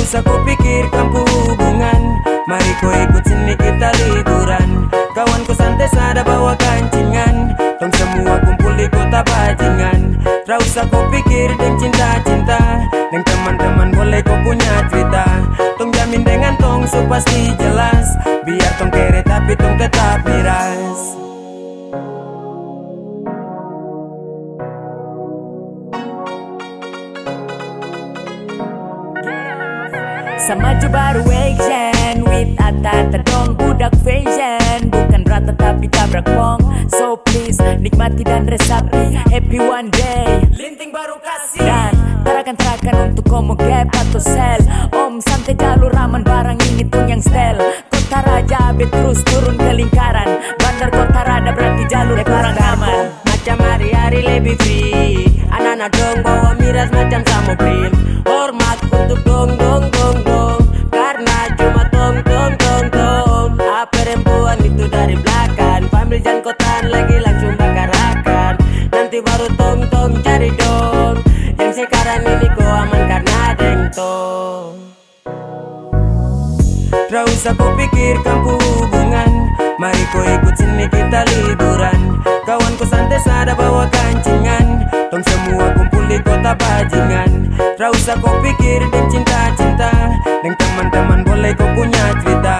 usah kau pikirkan hubungan, mari kau ikut sini kita liburan. Kawanku santai sada bawa kancingan, tong semua kumpul di kota bajingan. Tra usah kau pikir deng cinta-cinta, deng teman-teman boleh kau punya cerita. Tong jamin dengan tong so pasti jelas, biar tong kere tapi tong tetap miras. Sama je baru action with ata-ata dong budak fashion, bukan rata tapi tabrak bong. So please nikmati dan resapi, happy one day. Linting baru kasih Dan tarakan untuk komo gap atau sel. Om santai jalur raman barang ini tuh yang stel. Kota Raja abet terus turun ke lingkaran, bandar Kota Rada berarti jalur barang aman. macam hari-hari lebih free, anak-anak dong bawa miras macam samobil. Hormat untuk dong karena cuma tong. Perempuan itu dari belakang, pambil jan kotan lagi langsung bakarakan. Nanti baru tong cari dong, yang sekarang ini kau aman karena deng tong. Tra usah kau pikirkan hubungan, mari kau ikut sini kita liburan. Kawanku santai sada bawa kancingan, tong semua kumpul di kota bajingan. Tra usah kau pikir deng cinta-cinta, deng teman-teman boleh kau punya cerita.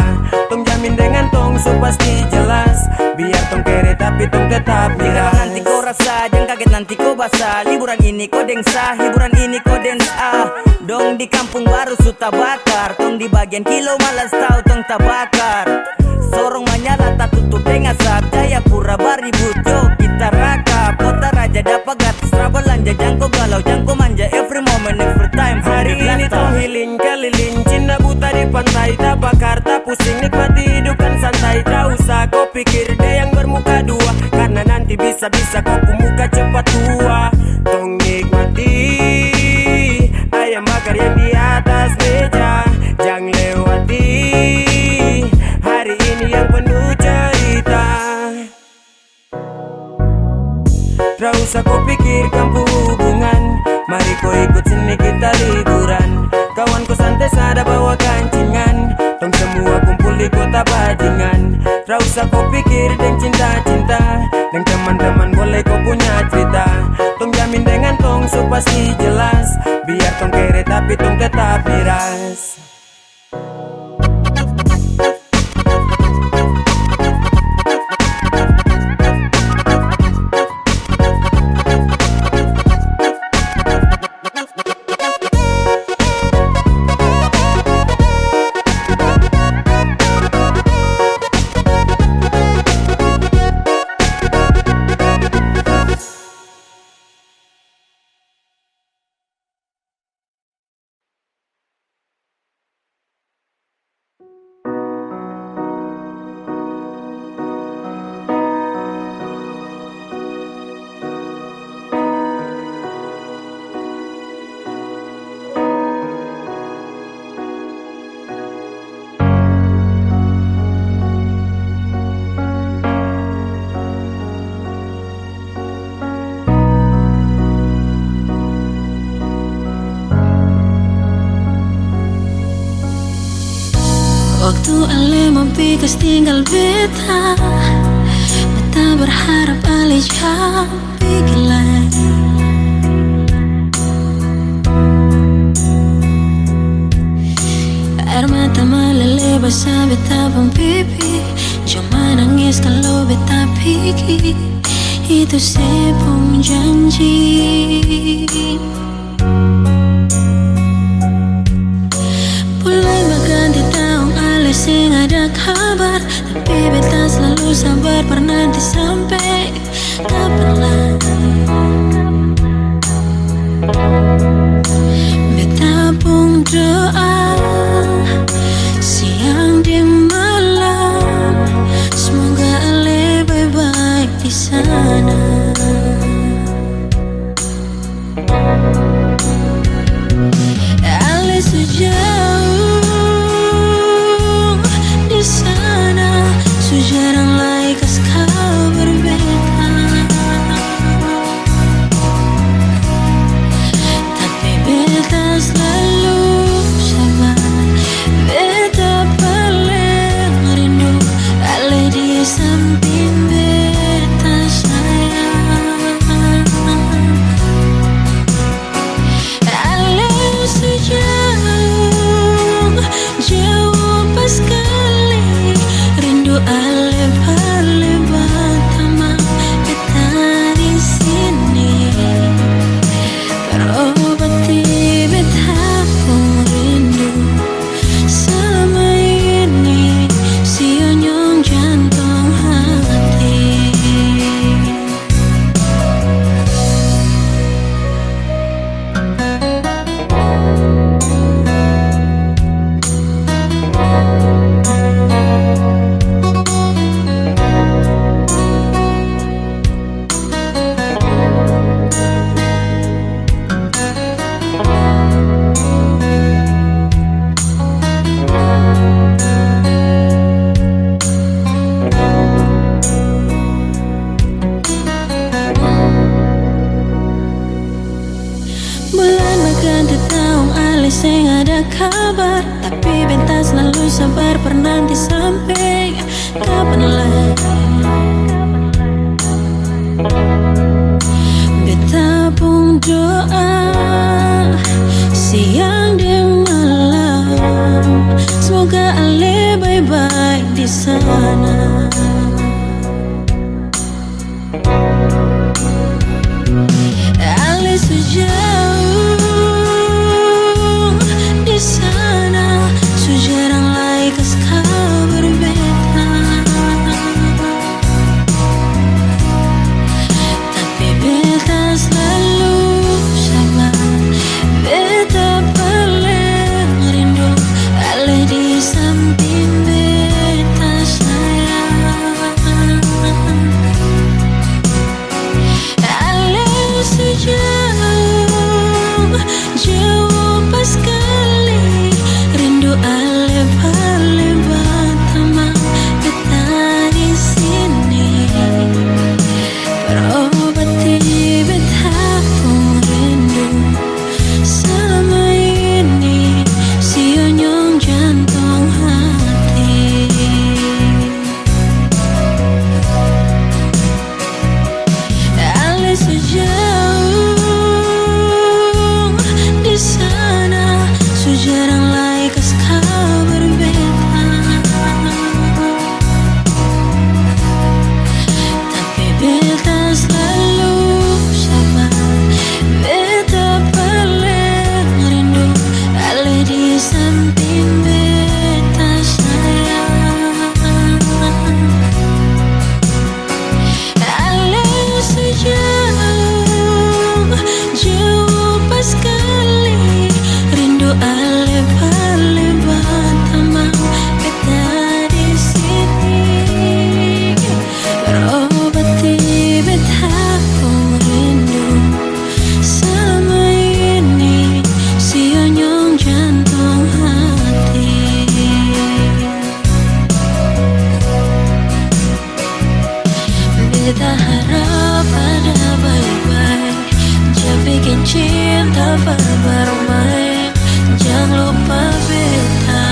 Tong jamin dengan tong so pasti jelas, biar tong kere tapi tong tetap miras. Nanti kau rasa, jangan kaget nanti kau basah. Liburan ini kau dengsa, hiburan ini kau dengsa. Dong di kampung baru suta bakar, tong di bagian kilo malas tahu tong tabakar. Sorong menyala tak tutup dengan asap, Jayapura baribut yo kita rakap. Kota Raja dapat gratis belanja, jangko galau jangko manja every moment every time. Hari ini tong healing keliling, Cina buta di pantai, tak bakar tak pusing, nikmati hidup kan santai. Tak usah kau pikir deh yang bermuka dua, karena nanti bisa-bisa kau muka cepat tua. Tong nikmati ayam bakar yang di atas meja, jangan lewati hari ini yang penuh cerita. Tra usah kau pikirkan hubungan, mari kau ikut sini kita liburan. Kawanku santai sada bawa kancingan, tong semua kumpul di kota bajingan. Tra usah kau pikir deng cinta-cinta, deng teman-teman boleh kau punya cerita. Tong jamin dengan tong so pasti jelas, biar tong kere tapi tong tetap miras. Waktu Ale mempikas tinggal beta berharap Ale jauh pikir lagi. Air mata meleleh basah beta pun pipi, cuma nangis kalau beta pikir itu sepung janji. Mulai berganti tahun Ale sing ada kabar, tapi beta selalu sabar bernanti sampai kapan lagi. Beta pun doa siang di malam, semoga Ale baik-baik di sana. Ale sejauh di sana, sejarang laikas kau berbeda. Tapi beta selalu sabar. Tapi beta selalu sabar bernanti sampai kapan lagi. Beta pun doa siang dan malam, semoga Ale baik-baik di sana. Ale sejauh di sana, sejarang lagi kas kabar beta. Tapi beta selalu sabar, beta paling rindu Ale di samping beta sayang. Ale sejauh jauh pas kali, rindu Ale paling batama beta di sini. Berobati beta pun rindu selama ini, sionyong jantung hati. Ale sejauh di sana, sejarang lagi kas kabar beta. Tapi beta selalu sabar, beta paling rindu Ale di samping beta sayang. Ale sejauh jauh pas kali, rindu Ale paling batama beta di sini. Berobati beta pun rindu selama ini, sionyong jantung hati. Beta harap ada baik-baik, jangan bikin cinta bermain, jangan lupa beta.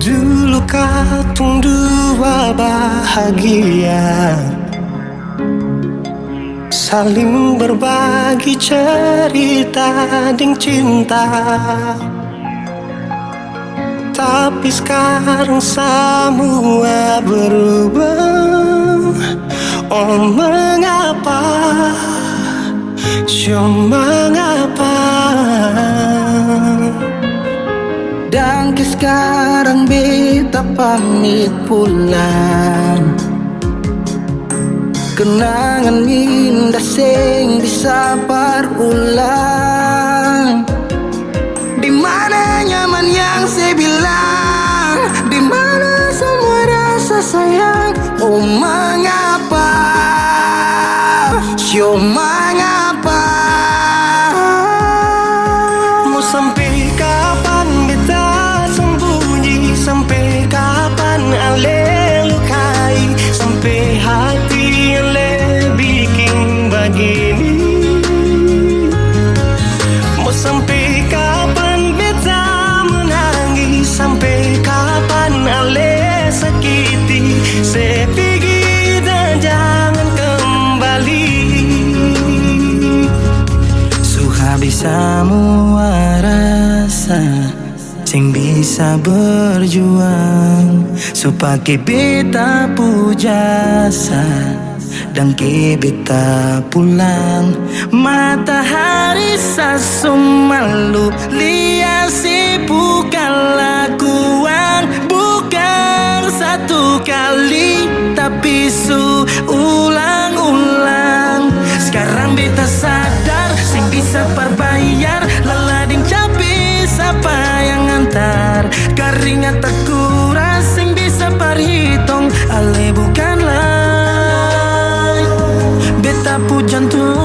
Dulu katong dua bahagia, saling berbagi cerita ding cinta. Tapi sekarang semua berubah. Oh mengapa, mengapa? Dan sekarang beta pamit pulang. Kenangan indah sing bisa berulang. Di mana nyaman yang saya bilang, di mana semua rasa sayang. Oh mengapa, mengapa? Mau sampai kapan beta sembunyi, sampai kapan Ale lukai, sampai hati Ale bikin begini. Mau sampai kapan beta menangis, sampai kapan Ale sakiti. Saya pergi dan jangan kembali. Suhabis semua rasa sing bisa berjuang, supaya beta pujasa dan ke beta pulang. Matahari sasumalu liasi bukan lakuan, bukan satu kali tapi ulang-ulang. Sekarang beta sadar sing bisa perbayar lalading capi siapa yang antar keringat tak kuras sing bisa perhitung ale bukanlah beta pu jantung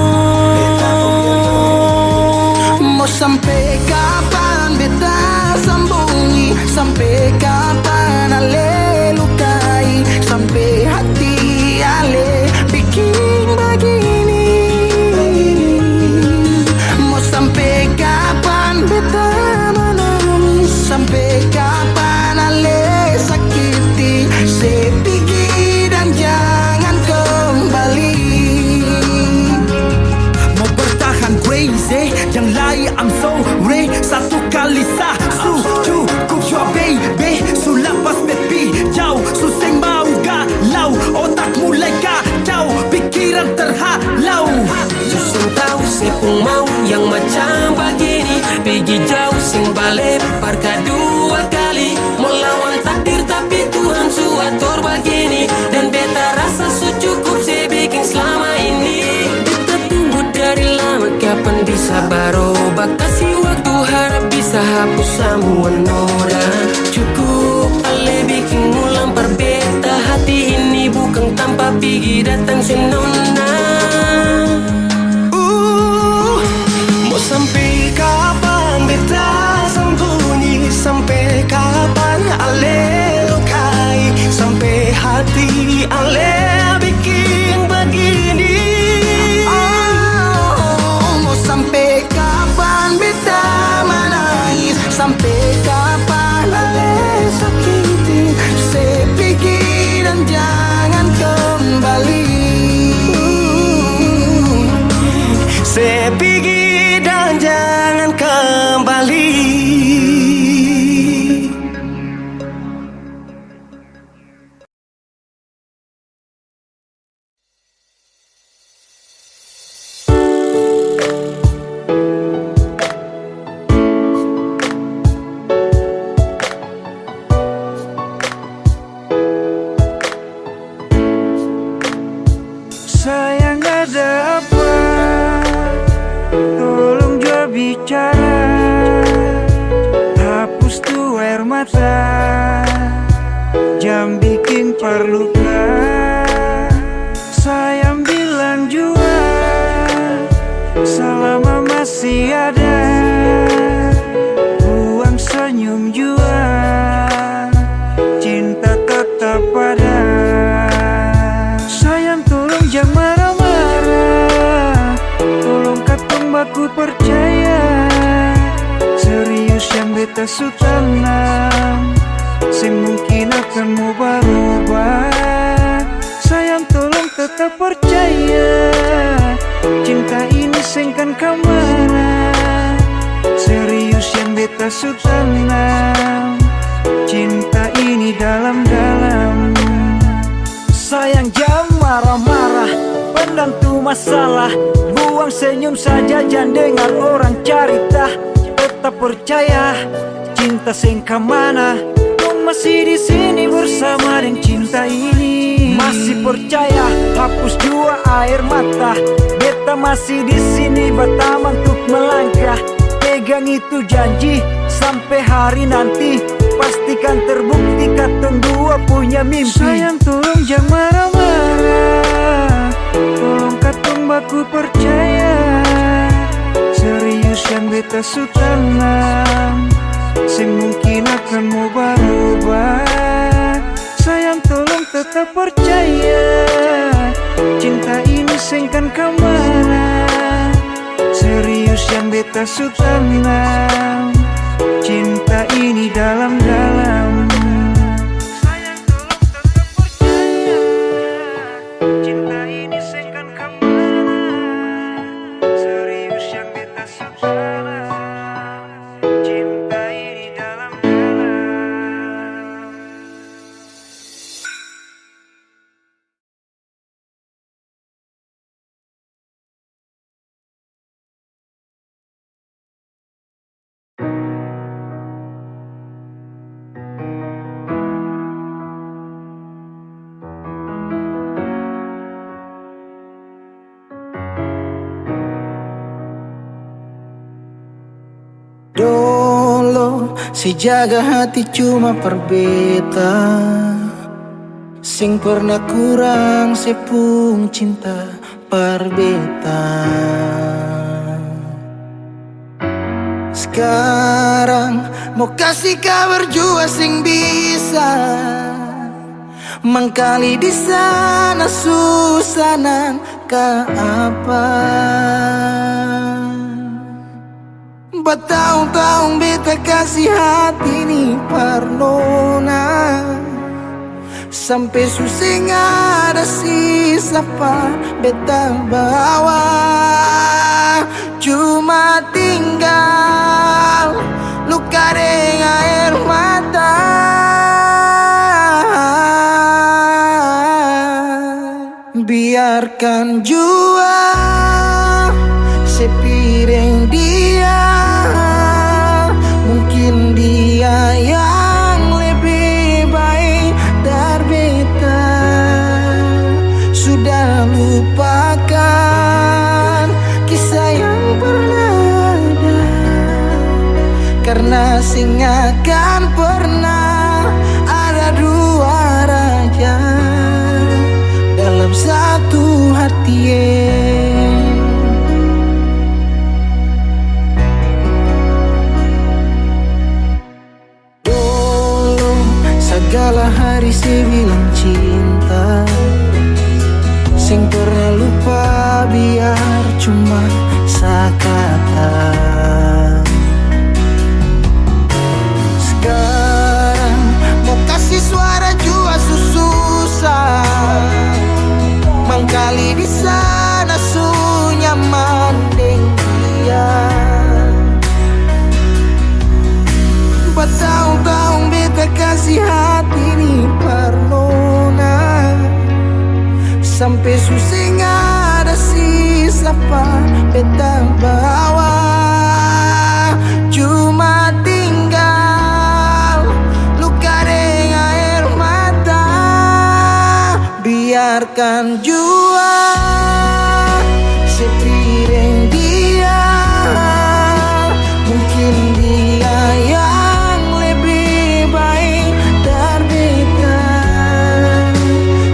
mau sampai kapan beta sembunyi sampai kapan ale lukai sampai hati ale bikin begini mau sampai kapan beta menangis sampai kapan ale sakiti sepigi dan jangan kembali mau bertahan crazy yang lain I'm sorry satu kali sah cukup jua baby sulapas baby jauh suseng mau galau otak mulai kacau pikiran terhalau Susung tahu sepung mau yang macam begini pergi jauh sing balik parka dua kali melawan takdir tapi Tuhan suatur begini dan beta rasa cukup saya bikin selama ini beta tunggu dari lama kapan bisa berubah kasih waktu harap bisa hapus semua noda cukup ale bikin ulang perbeta hati ini bukan tanpa pergi datang senona mau sampai kapan beta sembunyi sampai kapan ale lukai sampai hati ale bikin begini mau sampai kapan beta menangis sampai kapan ale sakiti sepigi dan jangan kembali sepigi dan jangan kembali. Sayang ada apa? Tolong jua bicara. Hapus tuh air mata. Jam bikin perluka. Sayang bilang jua selama masih ada. Buang senyum jua. Cinta tetap ada. Sayang tolong jangan marah-marah. Tolong katong baku percaya. Serius yang beta su tanam semungkin akan mau berubah. Sayang tolong tetap percaya. Cinta ini sengkan kemana. Serius yang beta su tanam cinta ini dalam-dalam. Sayang jangan marah-marah, pendam tuh masalah. Buang senyum saja, jangan dengar orang cerita. Tetap percaya, cinta sengka mana. Kau masih di sini bersama dengan cinta ini. Masih percaya, hapus jua air mata. Beta masih di sini bertaman untuk melangkah. Pegang itu janji sampai hari nanti. Pastikan terbukti katong dua punya mimpi. Sayang tolong jangan marah-marah. Tolong katong baku percaya. Serius yang beta su tanam semungkin akan mau berubah. Sayang tolong tetap percaya. Cinta ini sengkan kemana. Serius yang beta su tanam cinta ini dalam-dalam. Sayang tolong tetap percaya. Cinta ini sengkan kemana. Serius yang beta su tanam cinta ini dalam-dalam. Dolo si jaga hati cuma perbeta, sing pernah kurang sepung cinta perbeta. Sekarang mau kasih kabar jua sing bisa, mangkali di sana susah nang ka apa. Bertahun-tahun beta kasih hati ni parnona, sampai susah ada sisa pa beta bawa. Cuma tinggal luka dengan air mata. Biarkan jua sepiring dia, mungkin dia yang lebih baik dari beta. Sudah lupakan kisah yang pernah ada, karena sing akan pernah ada dua raja dalam satu hati. Dulu segala hari saya bilang cinta, sing pernah lupa biar cuma sekata. Sekarang mau kasih suara jua susah, mangkali di sana su nyaman deng dia. Bertahun-tahun beta kasih hati ni parnona, sampai susah ada sisa pa beta bawa. Cuma tinggal luka dengan air mata. Biarkan jua sepiring dia, mungkin dia yang lebih baik dari beta.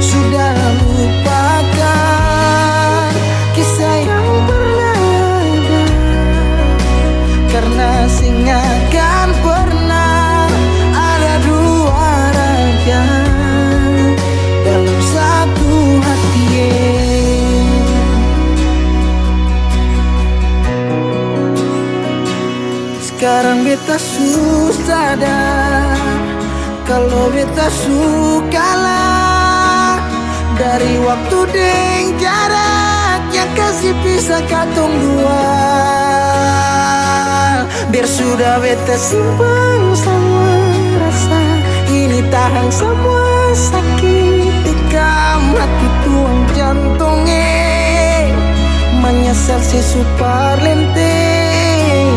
Sudah lupakan kisah yang pernah ada, karena sing akan pernah ada dua raja dalam satu hati. Sekarang beta susah sadar kalau beta sukalah dari waktu deng jarak yang kasih pisah katong dua. Biar sudah beta simpan semua rasa ini, tahan semua sakit tikam hati tuang jantungnya, menyesal si super lenteng.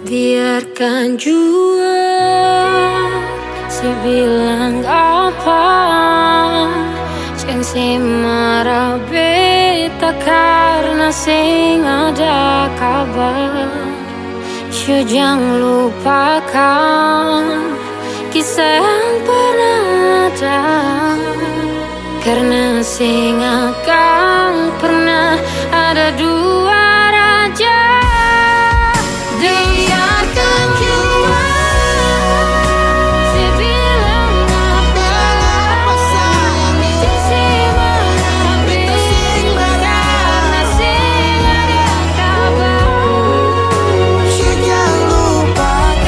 Biarkan jua si bilang apa, jangan si marah beta karena sing ada kabar. Jangan lupakan kisah yang pernah ada, karena sing akan pernah ada dua raja. Biarkan jua si bilang apa sayang itu si marah beta sing karena sing ada kabar. Jangan lupakan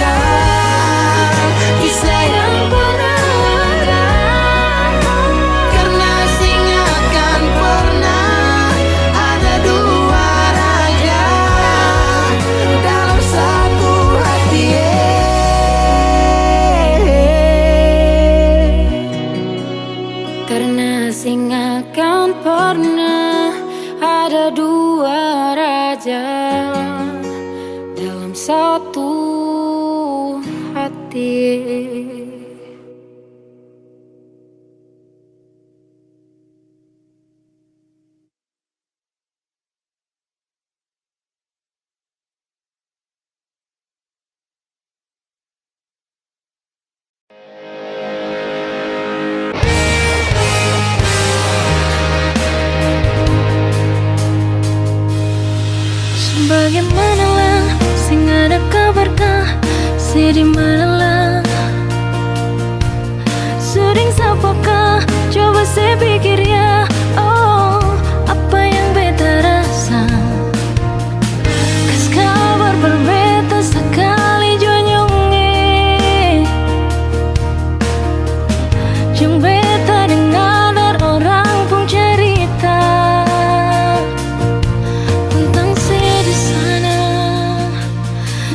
kisah yang pernah ada, karena sing akan pernah ada dua raja dalam satu hati. Karena sing akan pernah ada dua raja dalam satu hati. Sebagaimanalah sing ada kabarkah, sedih manalah sering sapakah, coba saya pikir ya. Oh, apa yang beta rasa, kas kabar berbeda sekali jonyonge. Jong beta dengar orang pun cerita tentang saya di sana.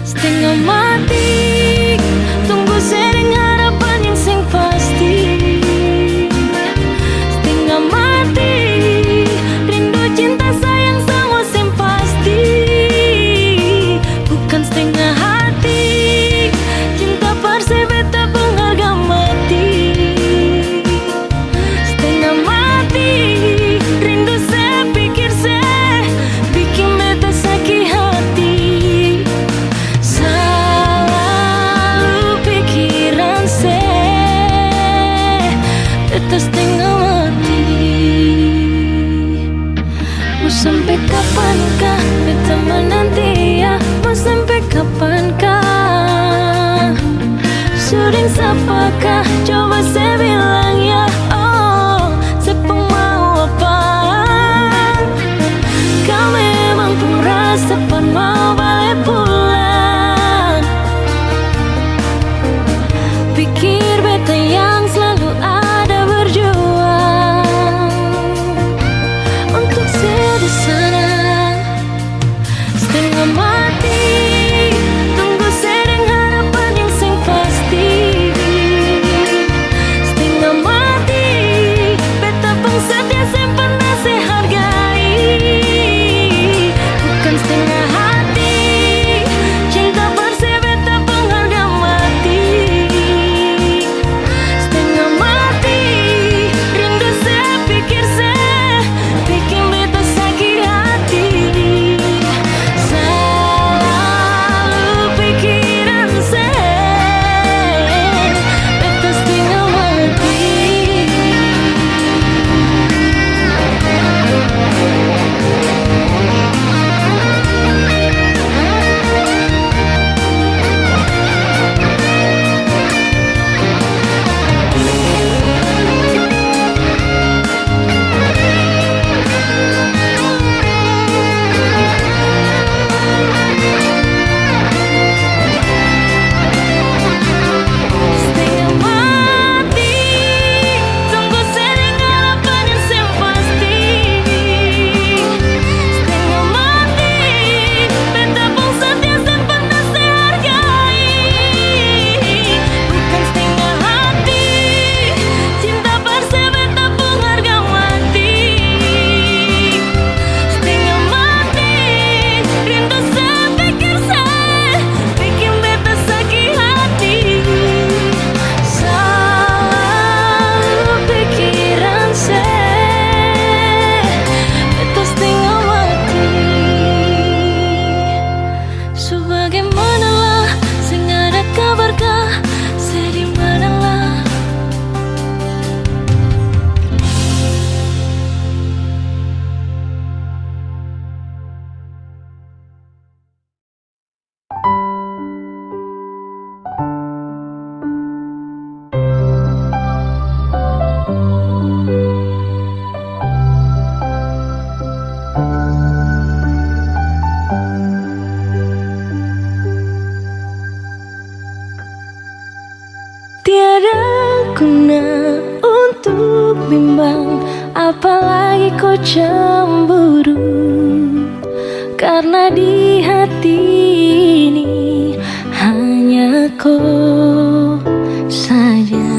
Setengah mati tunggu saya dengan harapan yang sing pasti. Setengah mati rindu cinta sayang sama sing pasti. Bukan setengah hati cinta persebeta pengharga mati. Setengah mati rindu saya pikir saya bikin beta sakit hati. Selalu pikiran saya beta setengah mati. Mau sampai kapankah beta menanti ya? Mau sampai kapankah? Sering sapakah, coba saya bilang ya. Oh, saya pun mau apa? Kau memang pun rasa pan mau balik pulang. Pikir beta yang selalu ada berjuang untuk saya di sana. Setengah mati tunggu saya dengan harapan yang sing pasti. Setengah mati beta pun setia saya pernah saya hargai. Bukan setengah hati cinta persebeta pengharga mati. Setengah mati rindu saya pikir saya bikin beta sakit hati. Selalu pikiran saya beta setengah mati. Setengah mati tunggu saya dengan harapan yang sing pasti. Setengah mati beta pun setia saya pernah saya hargai. Bukan setengah hati cinta persebeta pengharga mati. Setengah mati rindu saya pikir saya bikin beta sakit hati. Selalu pikiran saya beta setengah mati. Sebagaimanalah sing ada kabarkah, sedih manalah. Tiada guna untuk bimbang, apalagi kau cemburu. Karena di hati ini hanya kau saja.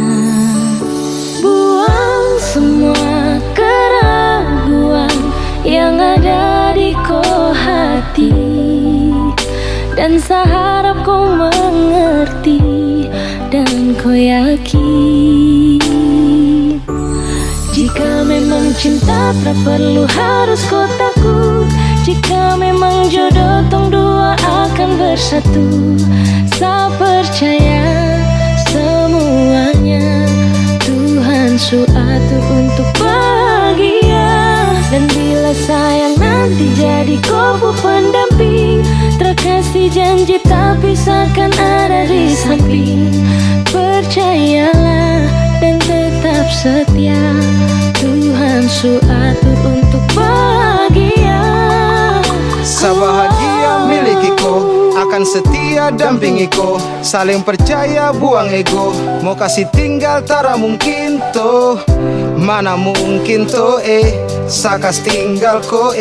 Buang semua keraguan yang ada di kau hati, dan saya harap kau mengerti dan kau yakin. Jika memang cinta tak perlu harus kau takut. Jika memang jodoh tong dua akan bersatu. Saya percaya semuanya Tuhan suatu untuk bahagia. Dan bila sayang nanti jadi kau pendamping, Terkasih janji tapi seakan ada di samping. Percayalah dan tetap setia, Tuhan su atur untuk bahagia. Sabahagia milikiku, akan setia dampingiku. Saling percaya buang ego, mau kasih tinggal tara mungkin toh. Mana mungkin toh sakas tinggal ko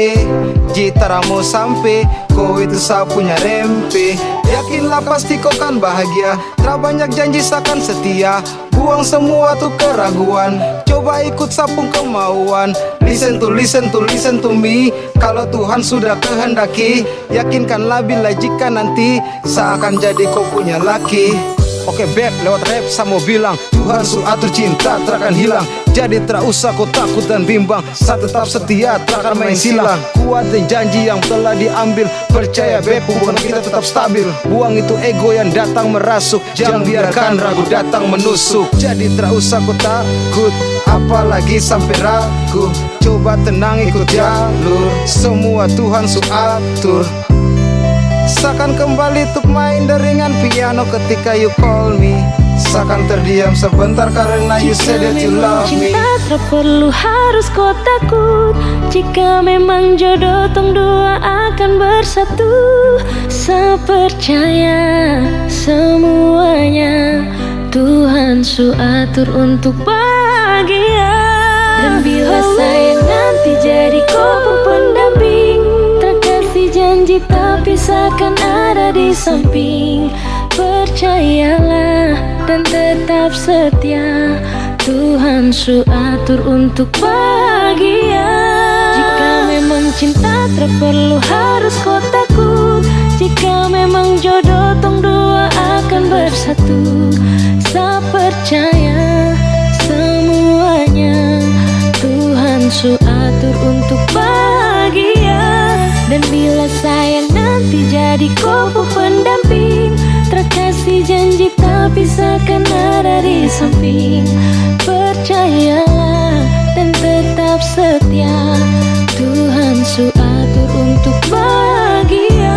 jitara mau sampai ko itu sa punya rempe. Yakinlah pasti kau kan bahagia, tak banyak janji sakan setia. Buang semua tuh keraguan, coba ikut sapung kemauan. Listen to me. Kalau Tuhan sudah kehendaki, yakinkanlah bila jika nanti seakan jadi kau punya laki. Oke beb, lewat rap sama bilang Tuhan su atur cinta takkan hilang. Jadi tak usah kau takut dan bimbang, saat tetap setia takkan main silang. Kuat dan janji yang telah diambil, percaya beb hubungan kita tetap stabil. Buang itu ego yang datang merasuk, jangan biarkan ragu datang menusuk. Jadi tak usah kau takut, apalagi sampai ragu. Coba tenang ikut jalur, semua Tuhan su atur. Seakan kembali untuk main deringan piano ketika you call me. Seakan terdiam sebentar karena you said that you love me. Cinta tak perlu harus kau takut, jika memang jodoh tong dua akan bersatu. Sepercaya semuanya Tuhan su atur untuk bahagia. Dan bila saya nanti jadi kau pendamping, terkasih janji tapi seakan ada di samping. Percayalah dan tetap setia, Tuhan su atur untuk bahagia. Jika memang cinta tak perlu harus kau takut, jika memang jodoh tong dua akan bersatu. Saya percaya semuanya Tuhan su atur untuk bahagia. Dan bila sayang nanti jadi kau pendamping, terkasih janji tapi seakan ada di samping. Percayalah dan tetap setia, Tuhan su atur untuk bahagia.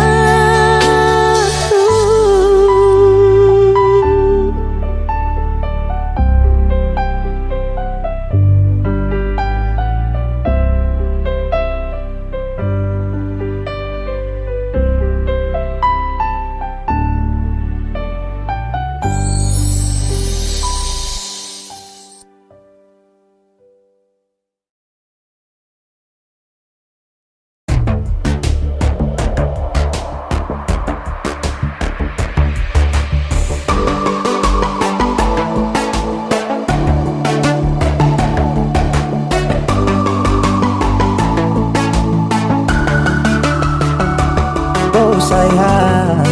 Sayang,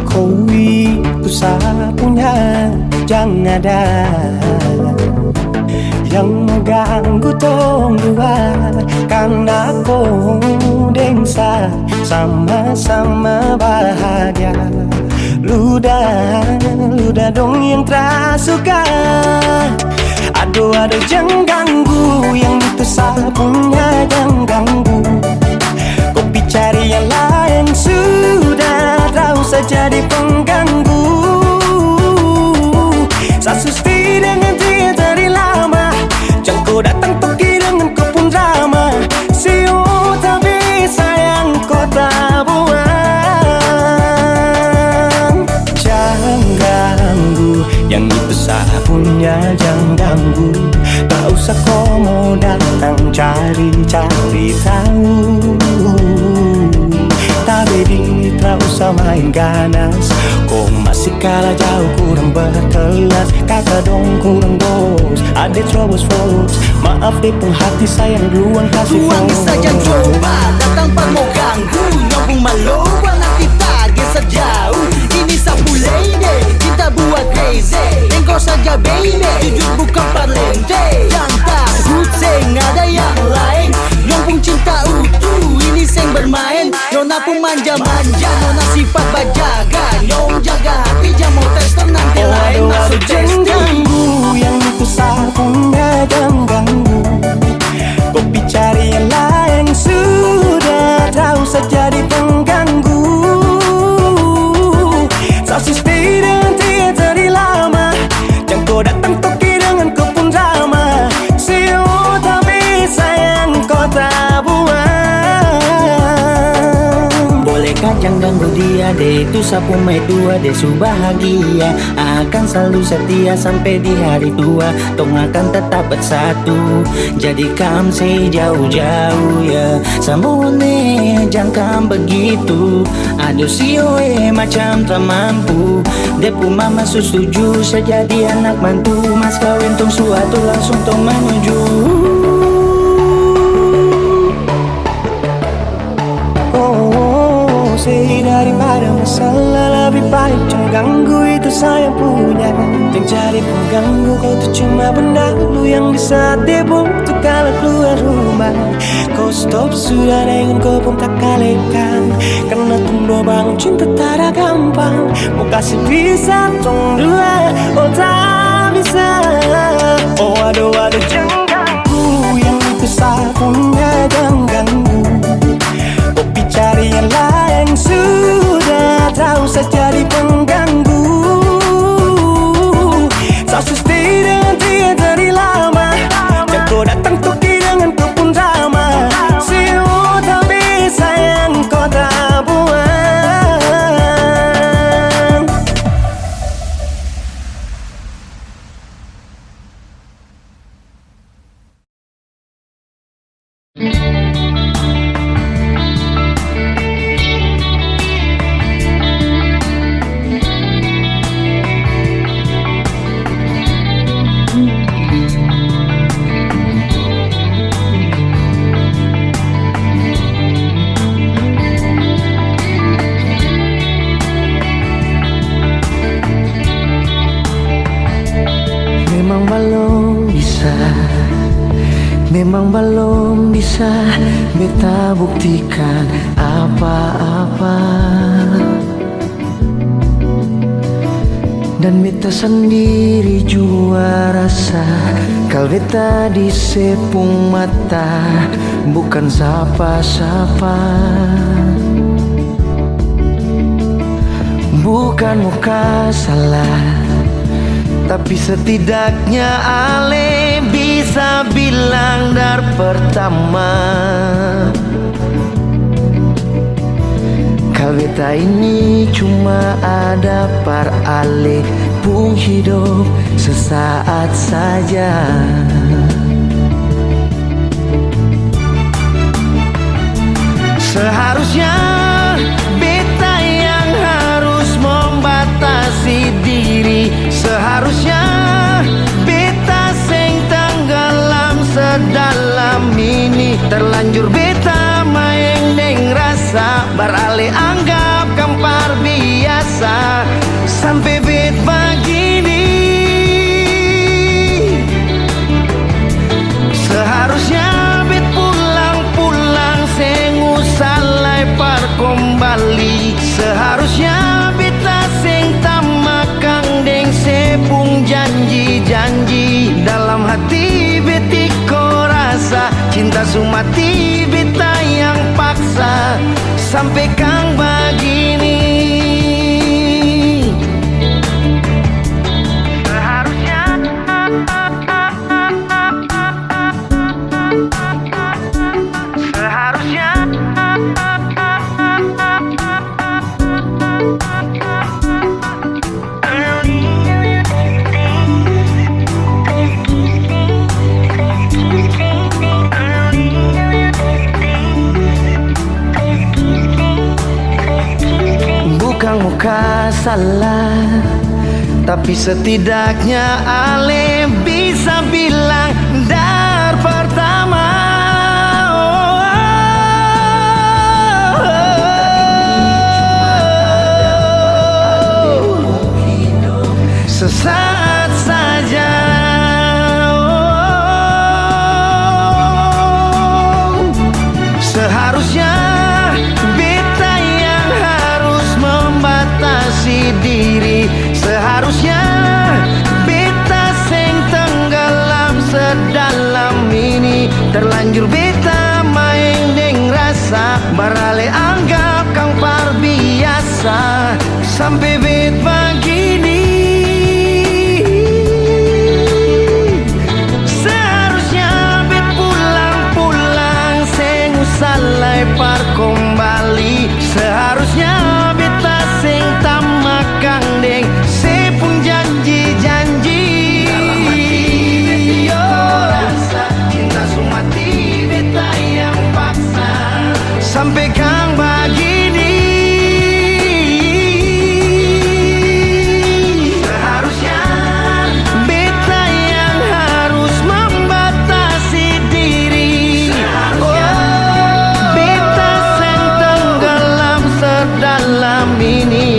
kau itu saya punya, jangan ada yang mengganggu tong dua. Karena kau dengsa sama-sama bahagia. Luda dong yang tersuka. Aduh jangan ganggu, yang itu saya punya jangan ganggu. Kopi cari yang lain sudah, tak usah jadi pengganggu. Saya susti dengan dia dari lama, jangan kau datang pergi dengan kau pun drama. Siu tapi sayang kau tak buang. Jangan ganggu, yang itu saya punya jangan ganggu. Tak usah kau mau datang cari-cari tahu. Tapi tak usah main ganas, kau masih kalah jauh kurang berkelas. Kata dong kurang bos, ada terobos. Maaf deh pun hati sayang duluan kasih Tuang saja coba datang pak mau ganggu. Nyambung malu nanti target sejauh. Ini sapulai deh, cinta buat crazy. Engkau saja baby, jujur bukan parlente. Jangan takut seng ada yang lain. Nyambung cinta utuh, ini seng bermain. Nona pun manja-manja, nona sifat bajaga. Nyong jaga hati, jangan mau tester nanti lain masuk jangan ganggu, yang itu saya punya jangan ganggu. Kopi cari yang lain sudah, tak usah jadi pengganggu. dekat jangan ganggu dia deh. Itu sapu mai dua deh su bahagia. Akan selalu setia sampai di hari tua. Tong akan tetap bersatu. Jadi kam say jauh-jauh ya. Sambune jangan begitu. Aduh sioe macam tak mampu. Depu mama setuju saya jadi anak mantu. Mas kawin tong suatu langsung tong menuju. Daripada masalah lebih baik jangan ganggu, itu saya punya. Yang jadi pengganggu kau tuh cuma benda lu yang bisa dibutuh kalau keluar rumah. Kau stop sudah dengan kau pun tak kalekan. Karena tunggu bangun cinta tak ada gampang. Mau kasih bisa tong dua, oh tak bisa. Oh aduh jangan ganggu, yang itu saya punya jangan ganggu. Kopi cari yang lain sudah tahu saya jadi pengganggu. Saya stay dengan dia dari lama. Dan kau datang toki dengan kau pun drama. Siu tak bisa yang kau tak buang. Memang belum bisa beta buktikan apa-apa. Dan beta sendiri jua rasa kalau beta disepung mata bukan siapa-siapa. Bukan muka salah, tapi setidaknya ale bisa bilang dari pertama kalau beta ini cuma ada par ale pun hidup sesaat saja. Seharusnya beta yang harus membatasi diri. Seharusnya beta sing tenggelam sedalam ini. Terlanjur beta main deng rasa beralih anggap kampar biasa. Sampai bet begini. Seharusnya bet pulang-pulang sing usah lepar kembali. Seharusnya beta sing tamakang deng sepung janji-janji. Dalam hati beti ko rasa cinta sumati beta yang paksa sampai kang begini. Bukan muka salah, tapi setidaknya ale bisa bilang dari pertama. Sesaat saja. Seharusnya beta yang harus membatasi diri. Seharusnya beta sing tenggelam sedalam ini. Terlanjur beta main deng rasa beralih anggap kang par biasa. Sampai bet begini. Seharusnya bet pulang-pulang sing usah lepar kembali. Seharusnya sampaikan begini. Seharusnya beta yang harus membatasi diri. Beta yang tenggelam sedalam ini.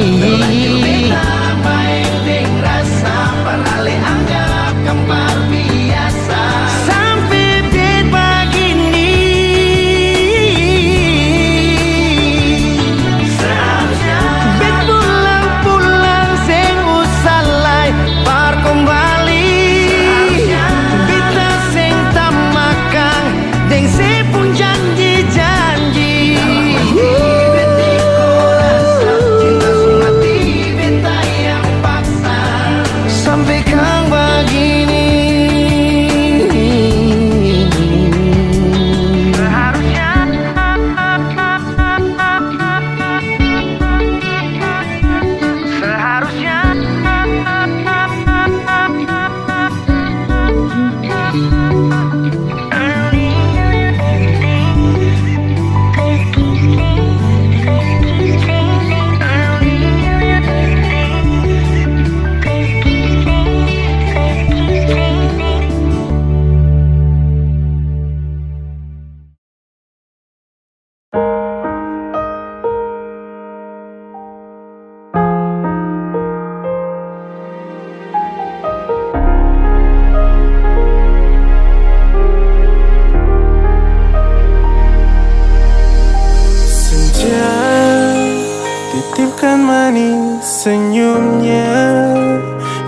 Titipkan manis senyumnya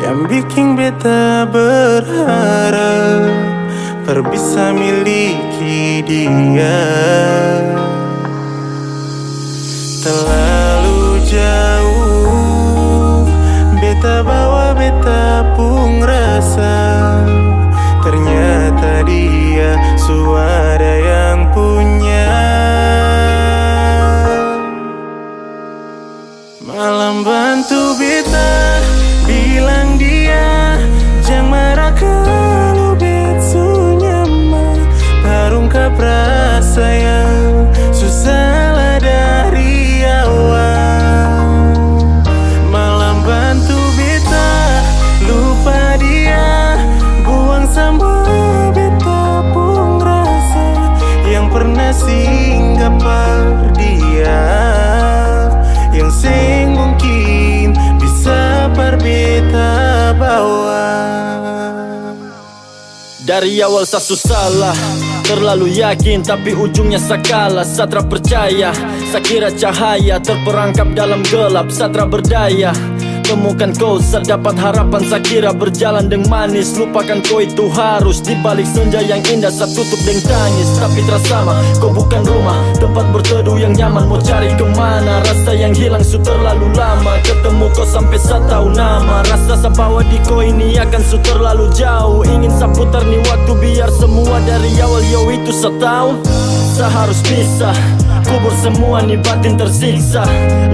yang bikin beta berharap bisa miliki dia. Terlalu jauh beta bawa beta pun rasa, ternyata dia suara yang punya. Malam bantu beta bilang dia jangan marah kalau betu nyaman, barungkap rasa yang susah lah dari awal. Malam bantu beta lupa dia, buang sama beta pun rasa yang pernah singgah par dia, yang sing mungkin bisa berbeta bawa. Dari awal saya salah, terlalu yakin tapi ujungnya saya kalah. Satra percaya, saya kira cahaya terperangkap dalam gelap. Satra berdaya, temukan kau, saya dapat harapan. Saya kira berjalan dengan manis, lupakan kau itu harus. Di balik senja yang indah saya tutup dengan tangis. Tapi terasa kau bukan rumah, tempat berteduh yang nyaman. Mau cari kemana, rasa yang hilang sudah terlalu lama. Ketemu kau sampai saya tahu nama. Rasa saya bawa di kau ini akan sudah terlalu jauh. Ingin saya putar nih waktu biar semua dari awal. Yo itu saya tahu, saya harus bisa kubur semua nih batin tersiksa.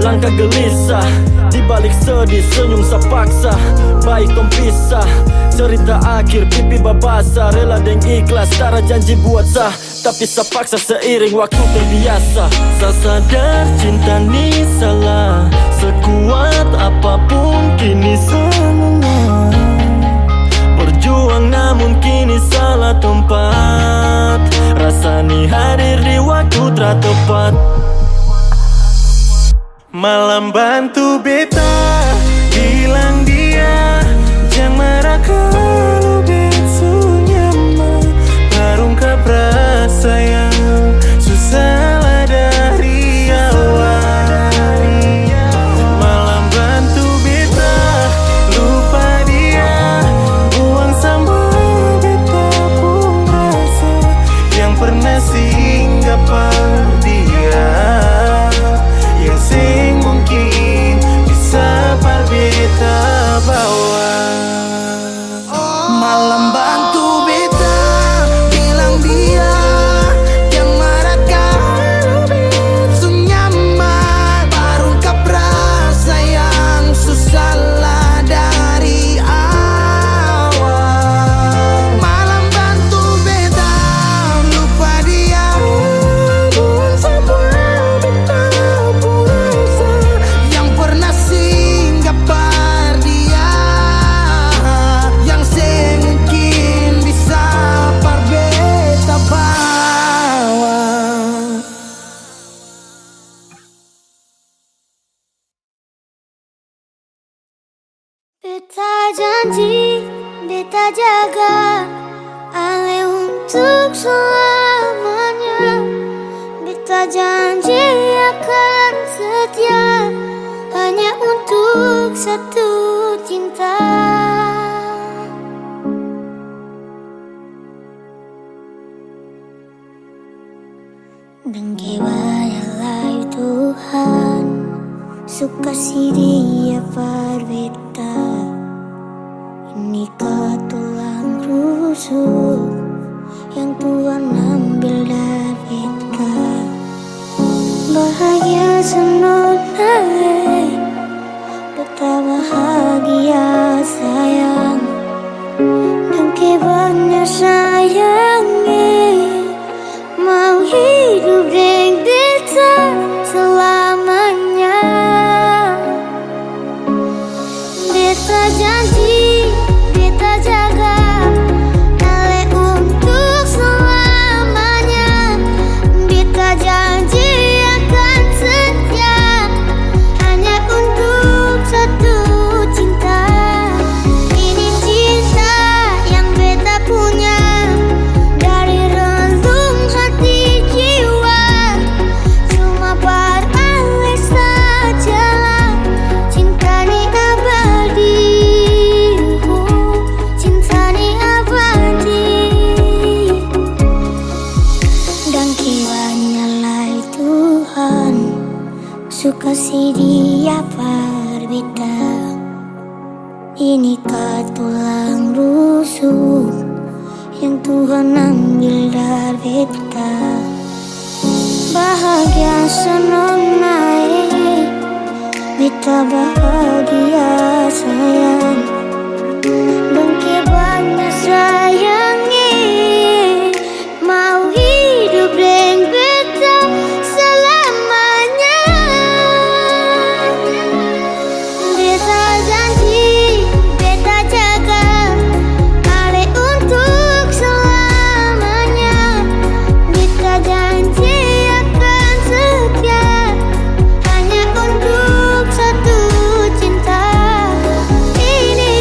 Langkah gelisah, di balik sedih senyum saya paksa. Baik kom pisah, cerita akhir pipi babasa. Rela deng ikhlas, tara janji buat sah, tapi saya paksa seiring waktu terbiasa. Saya sadar cinta ni salah, sekuat apapun kini salah. Berjuang namun kini salah tempat, rasani hadir di waktu tepat. Malam bantu beta bilang dia jangan marah kalau betu nyaman, barungkap rasa yang susah lah dari awal. Malam bantu beta lupa dia, buang sama beta pun rasa yang pernah singgah par dia, yang sing mungkin bisa par beta bawa. janji, beta jaga Ale untuk selamanya. Beta janji akan setia hanya untuk satu cinta. Dan kewayalah Tuhan, suka si dia berbeda. Ini tulang rusuk yang Tuhan ambil dari kita. Bahagia senonai, betapa bahagia sayang. Dan kebanyak sayangi, mau hidup dengan beta selamanya. Beta janji, beta jaga Ale untuk selamanya. Beta janji akan setia hanya untuk satu cinta. Ini cinta yang beta punya dari relung hati jiwa. Cuma pada Ale sajalah cinta ni abadi. Cinta ni abadi. Dan kiranya lai Tuhan, suka si dia berbeda. Ini tulang rusuk yang Tuhan ambil dari beta. Bahagia senonai, beta bahagia sayang. Dan kebanyak sayangi, mau hidup dengan beta selamanya. Beta janji, beta jaga Ale untuk selamanya. Beta janji akan setia hanya untuk satu cinta. Ini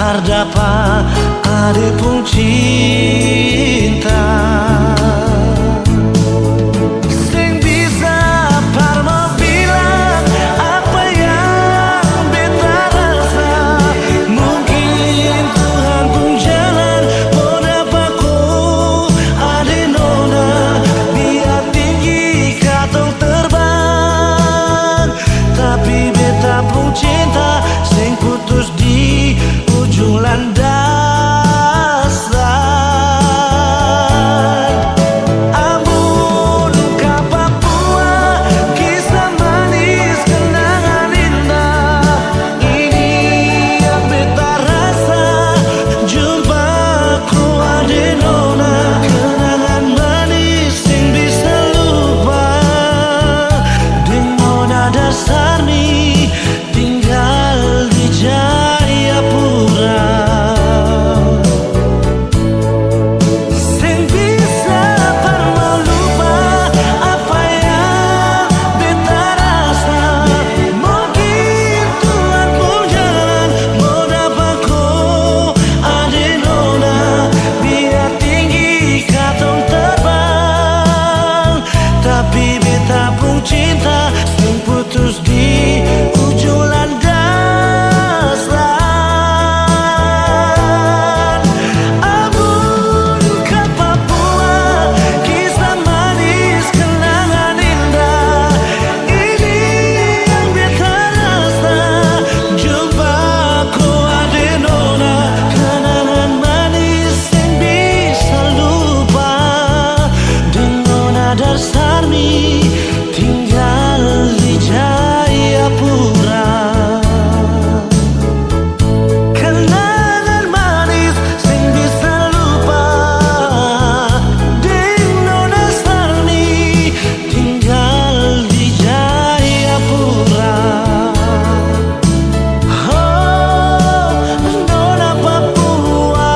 Ardapa ade pun cinta Sing bisa parmo bilang apa yang beta rasa. Mungkin Tuhan pun jalan mau dapat ku ade nona. Biar tinggi katong terbang, tapi beta pun cinta sing putus di ujung landasan. Ambon ke Papua, kisah manis kenangan indah. Ini yang beta rasa, jumpaku ade nona. Kenangan manis sing bisa lupa, deng nona dasar ni tinggal di Jayapura. Sing bisa parmo lupa apa yang beta rasa. Mungkin Tuhan pun jalan mau dapat ku ade nona. Biar tinggi katong terbang, tapi beta pun cinta sing putus di ujung landasan. Ambon ke Papua, kisah manis kenangan indah. Ini yang beta rasa, jumpaku ade nona. Kenangan manis yang bisa lupa, deng nona dasar ni tinggal di Jayapura. Kenangan manis sing bisa lupa, deng nona dasar ni tinggal di Jayapura. Oh, nona Papua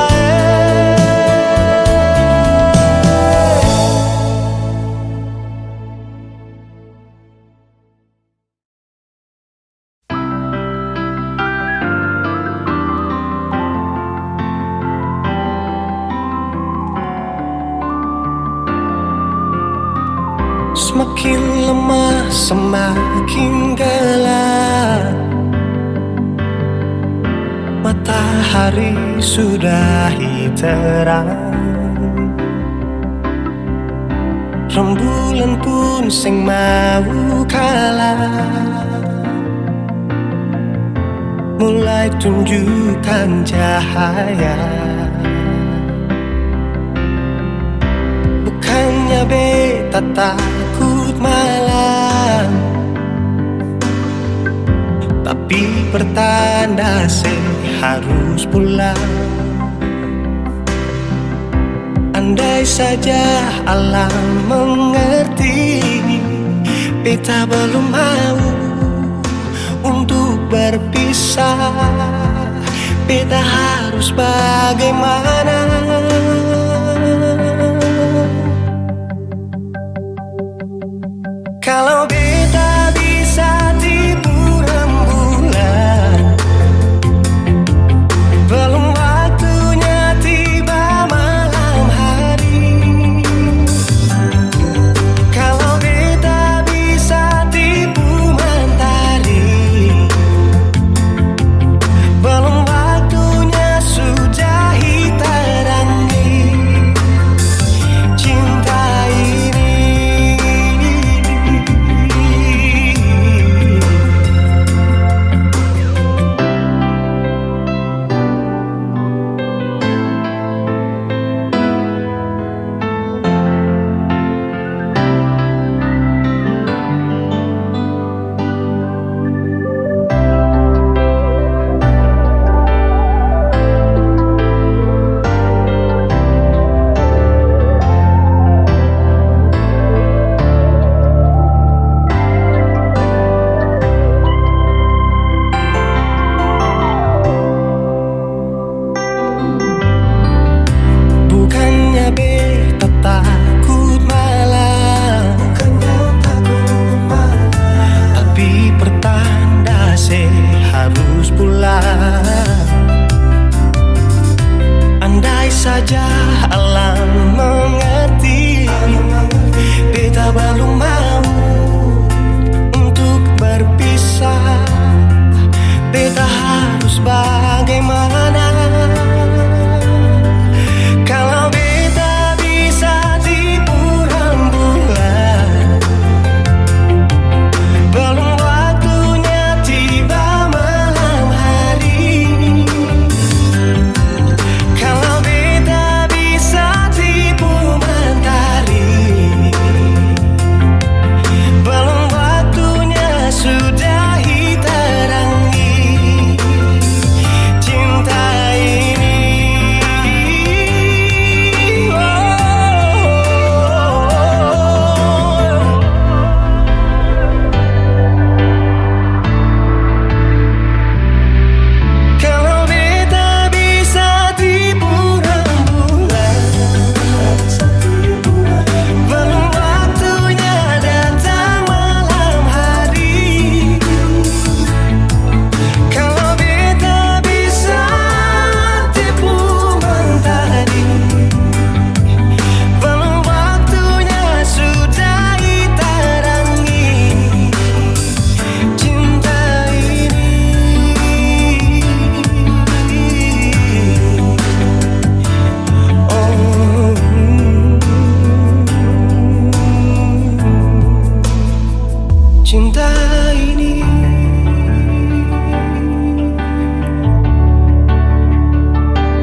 Semakin lemah semakin gelap, matahari sudah terang. Rembulan pun sing mau kalah, mulai tunjukkan cahaya. Bukannya beta takut malam, tapi pertanda harus pulang. Andai saja alam mengerti, beta belum mau untuk berpisah. Beta harus bagaimana? Kalau beta bisa tipu rembulan, belum waktunya tiba malam hari. Kalau beta bisa tipu mentari, belum waktunya sudah terang.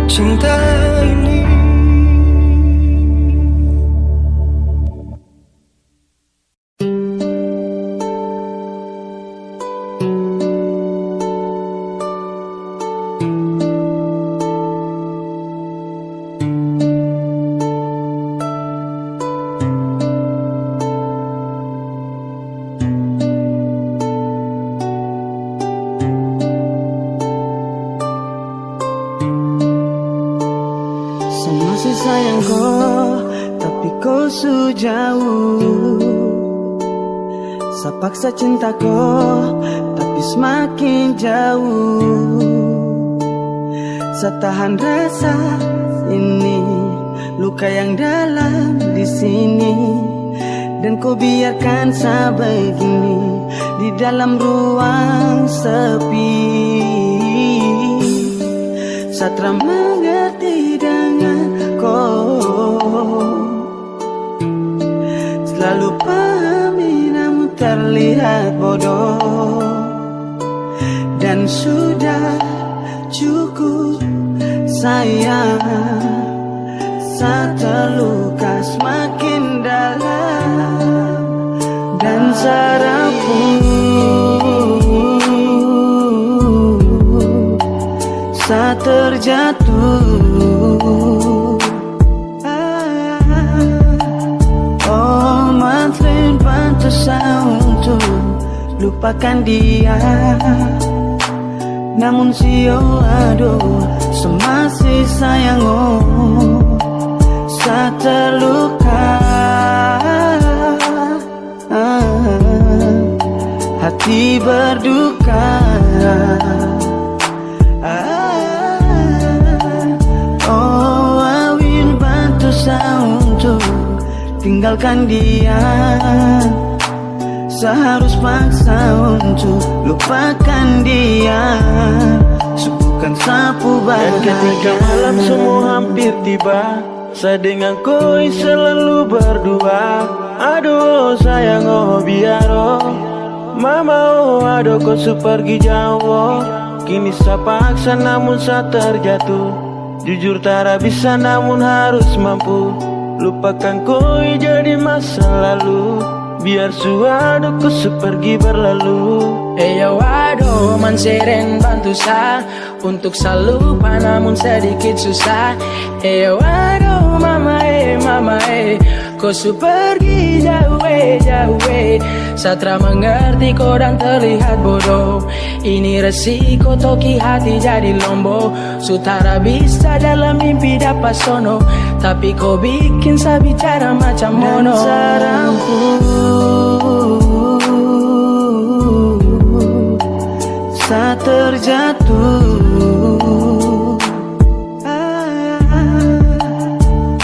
cinta ini. Masih sayang kau, tapi kau su jauh. Sapaksa cinta kau, tapi semakin jauh. Setahan rasa ini, luka yang dalam di sini, dan kau biarkan sebegini di dalam ruang sepi. Satra mengerti dengan kau, selalu pahami namun terlihat bodoh. Dan sudah cukup sayang, saat terluka semakin dalam. Dan saraf pun saat terjatuh. Oh Madrin, pantaslah untuk lupakan dia, namun sio aduh semasih sayang. Oh saat terluka, hati berduka. Oh Awin, bantu saya untuk tinggalkan dia. Seharus paksa untuk lupakan dia, subuhkan sapu bahagia. Dan ketika malam semua hampir tiba, saya dengan koi selalu berdua. Aduh sayang oh biar oh mama oh aduh kau su pergi jauh oh. Kini saya paksa namun saya terjatuh. Jujur tak bisa namun harus mampu lupakan koi jadi masa lalu. Biar suaduku sepergi berlalu. Eyo waduh manseren bantu sa untuk selalu lupa namun sedikit susah. Eyo waduh mama kau su pergi jauh jauh. Satra mengerti kau dan terlihat bodoh. Ini resiko toki hati jadi lombok. Sutara bisa dalam mimpi dapat sono, tapi kau bikin saya bicara macam mono. Dan sarangku saat terjatuh.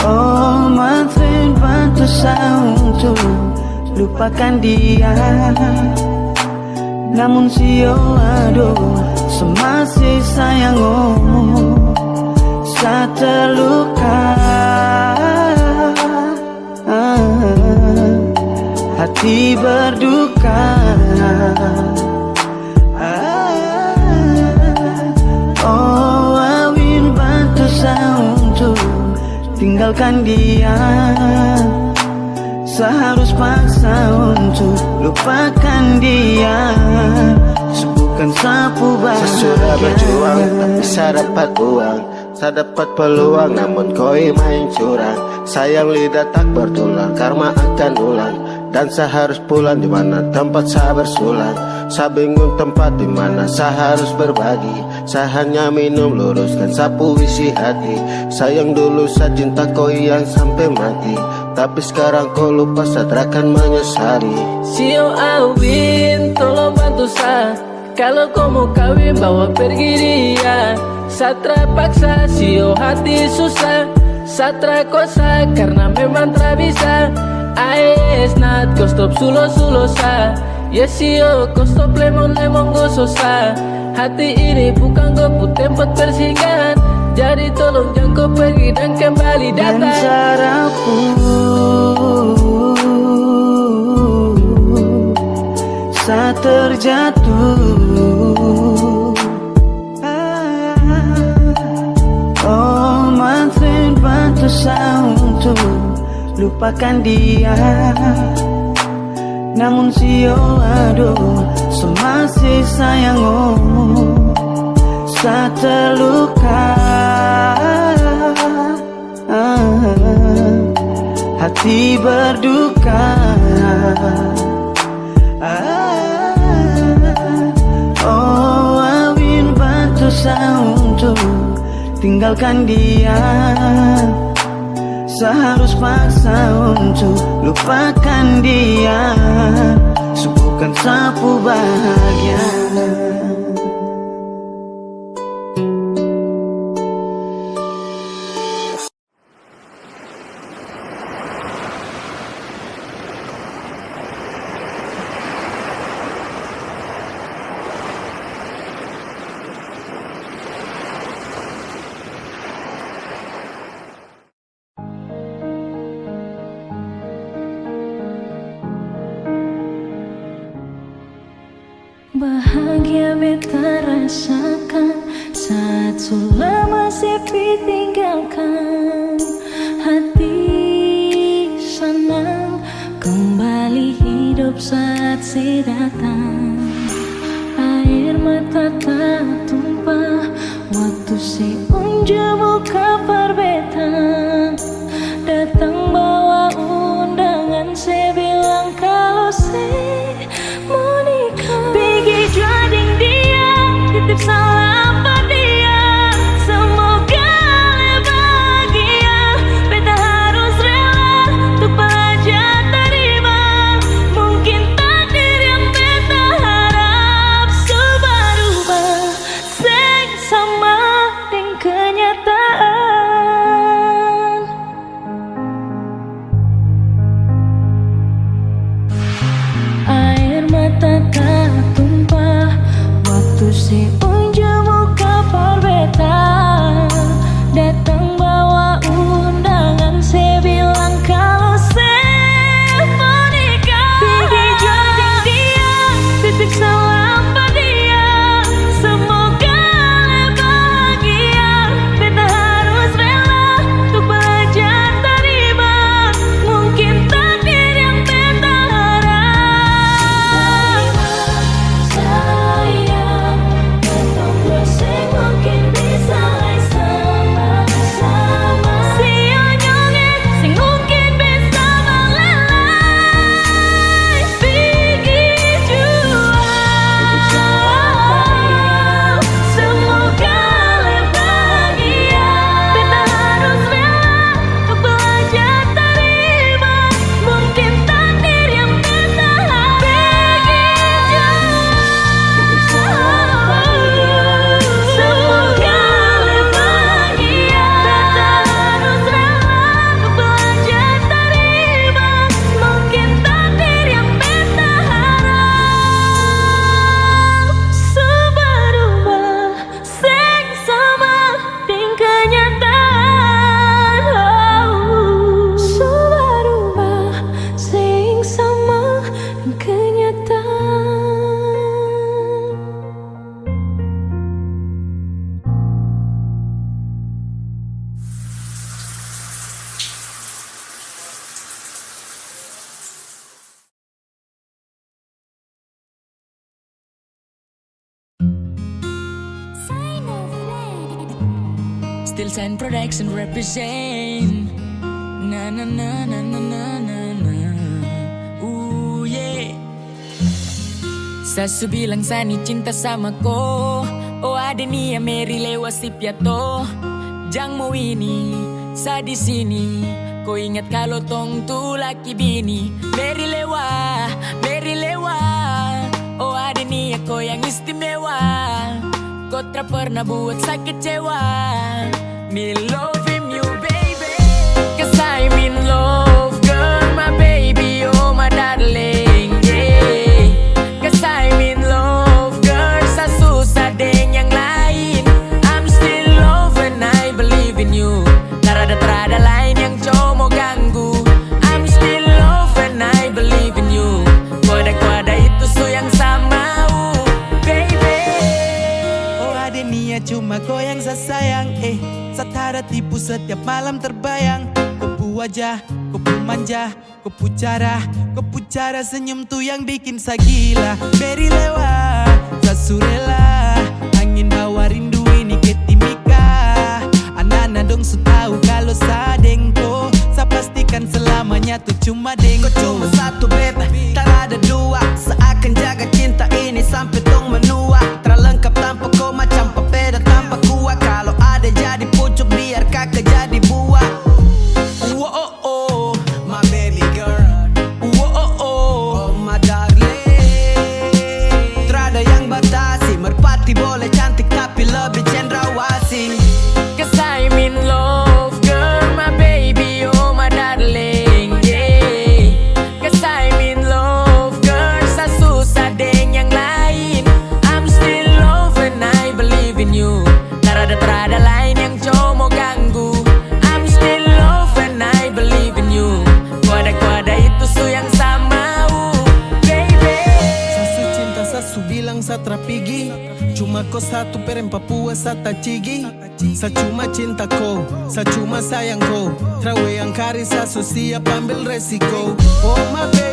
Oh Madrin, bantu saya untuk lupakan dia, namun sio aduh semasih sayang. Oh saat terluka, hati berduka. Oh Awin, bantu saya untuk tinggalkan dia. Seharus paksa untuk lupakan dia, subuhkan sapu bahagia. Saya sudah berjuang tapi saya dapat uang, saya dapat peluang namun koi main curang. Sayang lidah tak bertulang, karma akan ulang. Dan saya harus pulang di mana tempat saya bersulang. Saya bingung tempat di mana saya harus berbagi. Saya hanya minum lurus dan sapu isi hati. Sayang dulu saya cinta koi yang sampai mati, tapi sekarang kau lupa saya akan menyesali. Sio Awin tolong bantu saya, kalau kau mau kawin bawa pergi dia. Satra paksa sio hati susah, Satra kosa karena memang tak bisa. Aes not kau stop sulo sa. Yes yo kau stop lemon gososa. Hati ini bukan kau tempat persinggahan, jadi tolong jangan kau pergi dan kembali datang. Dan sarafku saat terjatuh. Oh berusaha untuk lupakan dia, namun sio aduh semasih sayangmu sa terluka. Hati berduka. Oh, awin berusaha untuk tinggalkan dia, seharus paksa untuk lupakan dia, bukan sapu bahagia. Bahagia beta rasakan saat sudah masih ditinggalkan. Hati senang kembali hidup saat si datang. Air mata tak tumpah waktu si unjuk buka perbetan. Datang bawa undangan, saya bilang kalau saya mau nikah. Pergi jading dia, titip salam buat dia, semoga bahagia. Beta harus rela untuk belajar terima, mungkin takdir yang beta harap berubah sing sama dengan kenyataan. Air mata tak tumpah waktu si unjuk buka perbetan. Datang bawa undangan, saya bilang kalau saya mau nikah. Pergi jading dia, titip salam buat dia, semoga bahagia. Beta harus rela untuk belajar terima, mungkin takdir yang beta harap. Sayang, ketong dua sing mungkin bisa sama-sama. Sio nyongen sing mungkin bisa melelai. Pergi jua, semoga bahagia. Beta harus rela untuk belajar terima, mungkin takdir yang beta harap. Pergi jua, semoga bahagia. Beta harus rela untuk belajar terima, mungkin takdir yang beta harap berubah sing sama dengan kenyataan. Berubah sing sama dengan kenyataan. Still Sign Production represent. Na na na na na na na na. Ooh yeah. Sasu bilang Sani cinta sama ko. Oh ada nia Mary lewat si piato. Jang mau ini, sa di sini. Ko ingat kalau tong tu laki bini. Mary lewa, Mary lewa. Oh ada nia ko yang istimewa. Ko tak pernah buat sakit kecewa. Me love him you baby, 'cause I'm in love girl, my baby, oh my darling, yeah. 'Cause I'm in love girl, sa susah deng yang lain. I'm still love and I believe in you. Tarada lain yang cuma ganggu. I'm still love and I believe in you. Koda itu su yang sama baby. Oh ada niat cuma kau yang saya sayang Satara tipu setiap malam terbayang. Kopu wajah, kopu manja, kopu cara senyum tuh yang bikin saya gila. Beri lewat, sasurela, angin bawa rindu ini ke timika. Anak-anak dong su tahu kalau sadengko, saya pastikan selamanya tuh cuma dengko. Kau cuma satu bebe, tak ada dua. Seakan jaga cinta ini sampai tong menua. Terlengkap tanpa kau macam papeda tanpa kuah. Kalau ada jadi pucuk biar kakak jadi buah. Oh, my baby girl. Oh, my darling. Terada yang batasi, merpati boleh cantik tapi lebih cendrawasih. Cause I'm in love, girl, my baby, oh my darling, yeah. Cause I'm in love, girl, sa susah deng yang lain. I'm still love and I believe in you. Terada lain yang cuma ganggu. I'm still love and I believe in you. Kuada itu su yang sama, baby. Sasu cinta sasu bilang sa trapigi. Cuma kau satu perem Papua sa tacigi. Sa cuma cinta kau, sa cuma sayang kau. Trawe yang kari sasu siap ambil resiko. Oh my baby.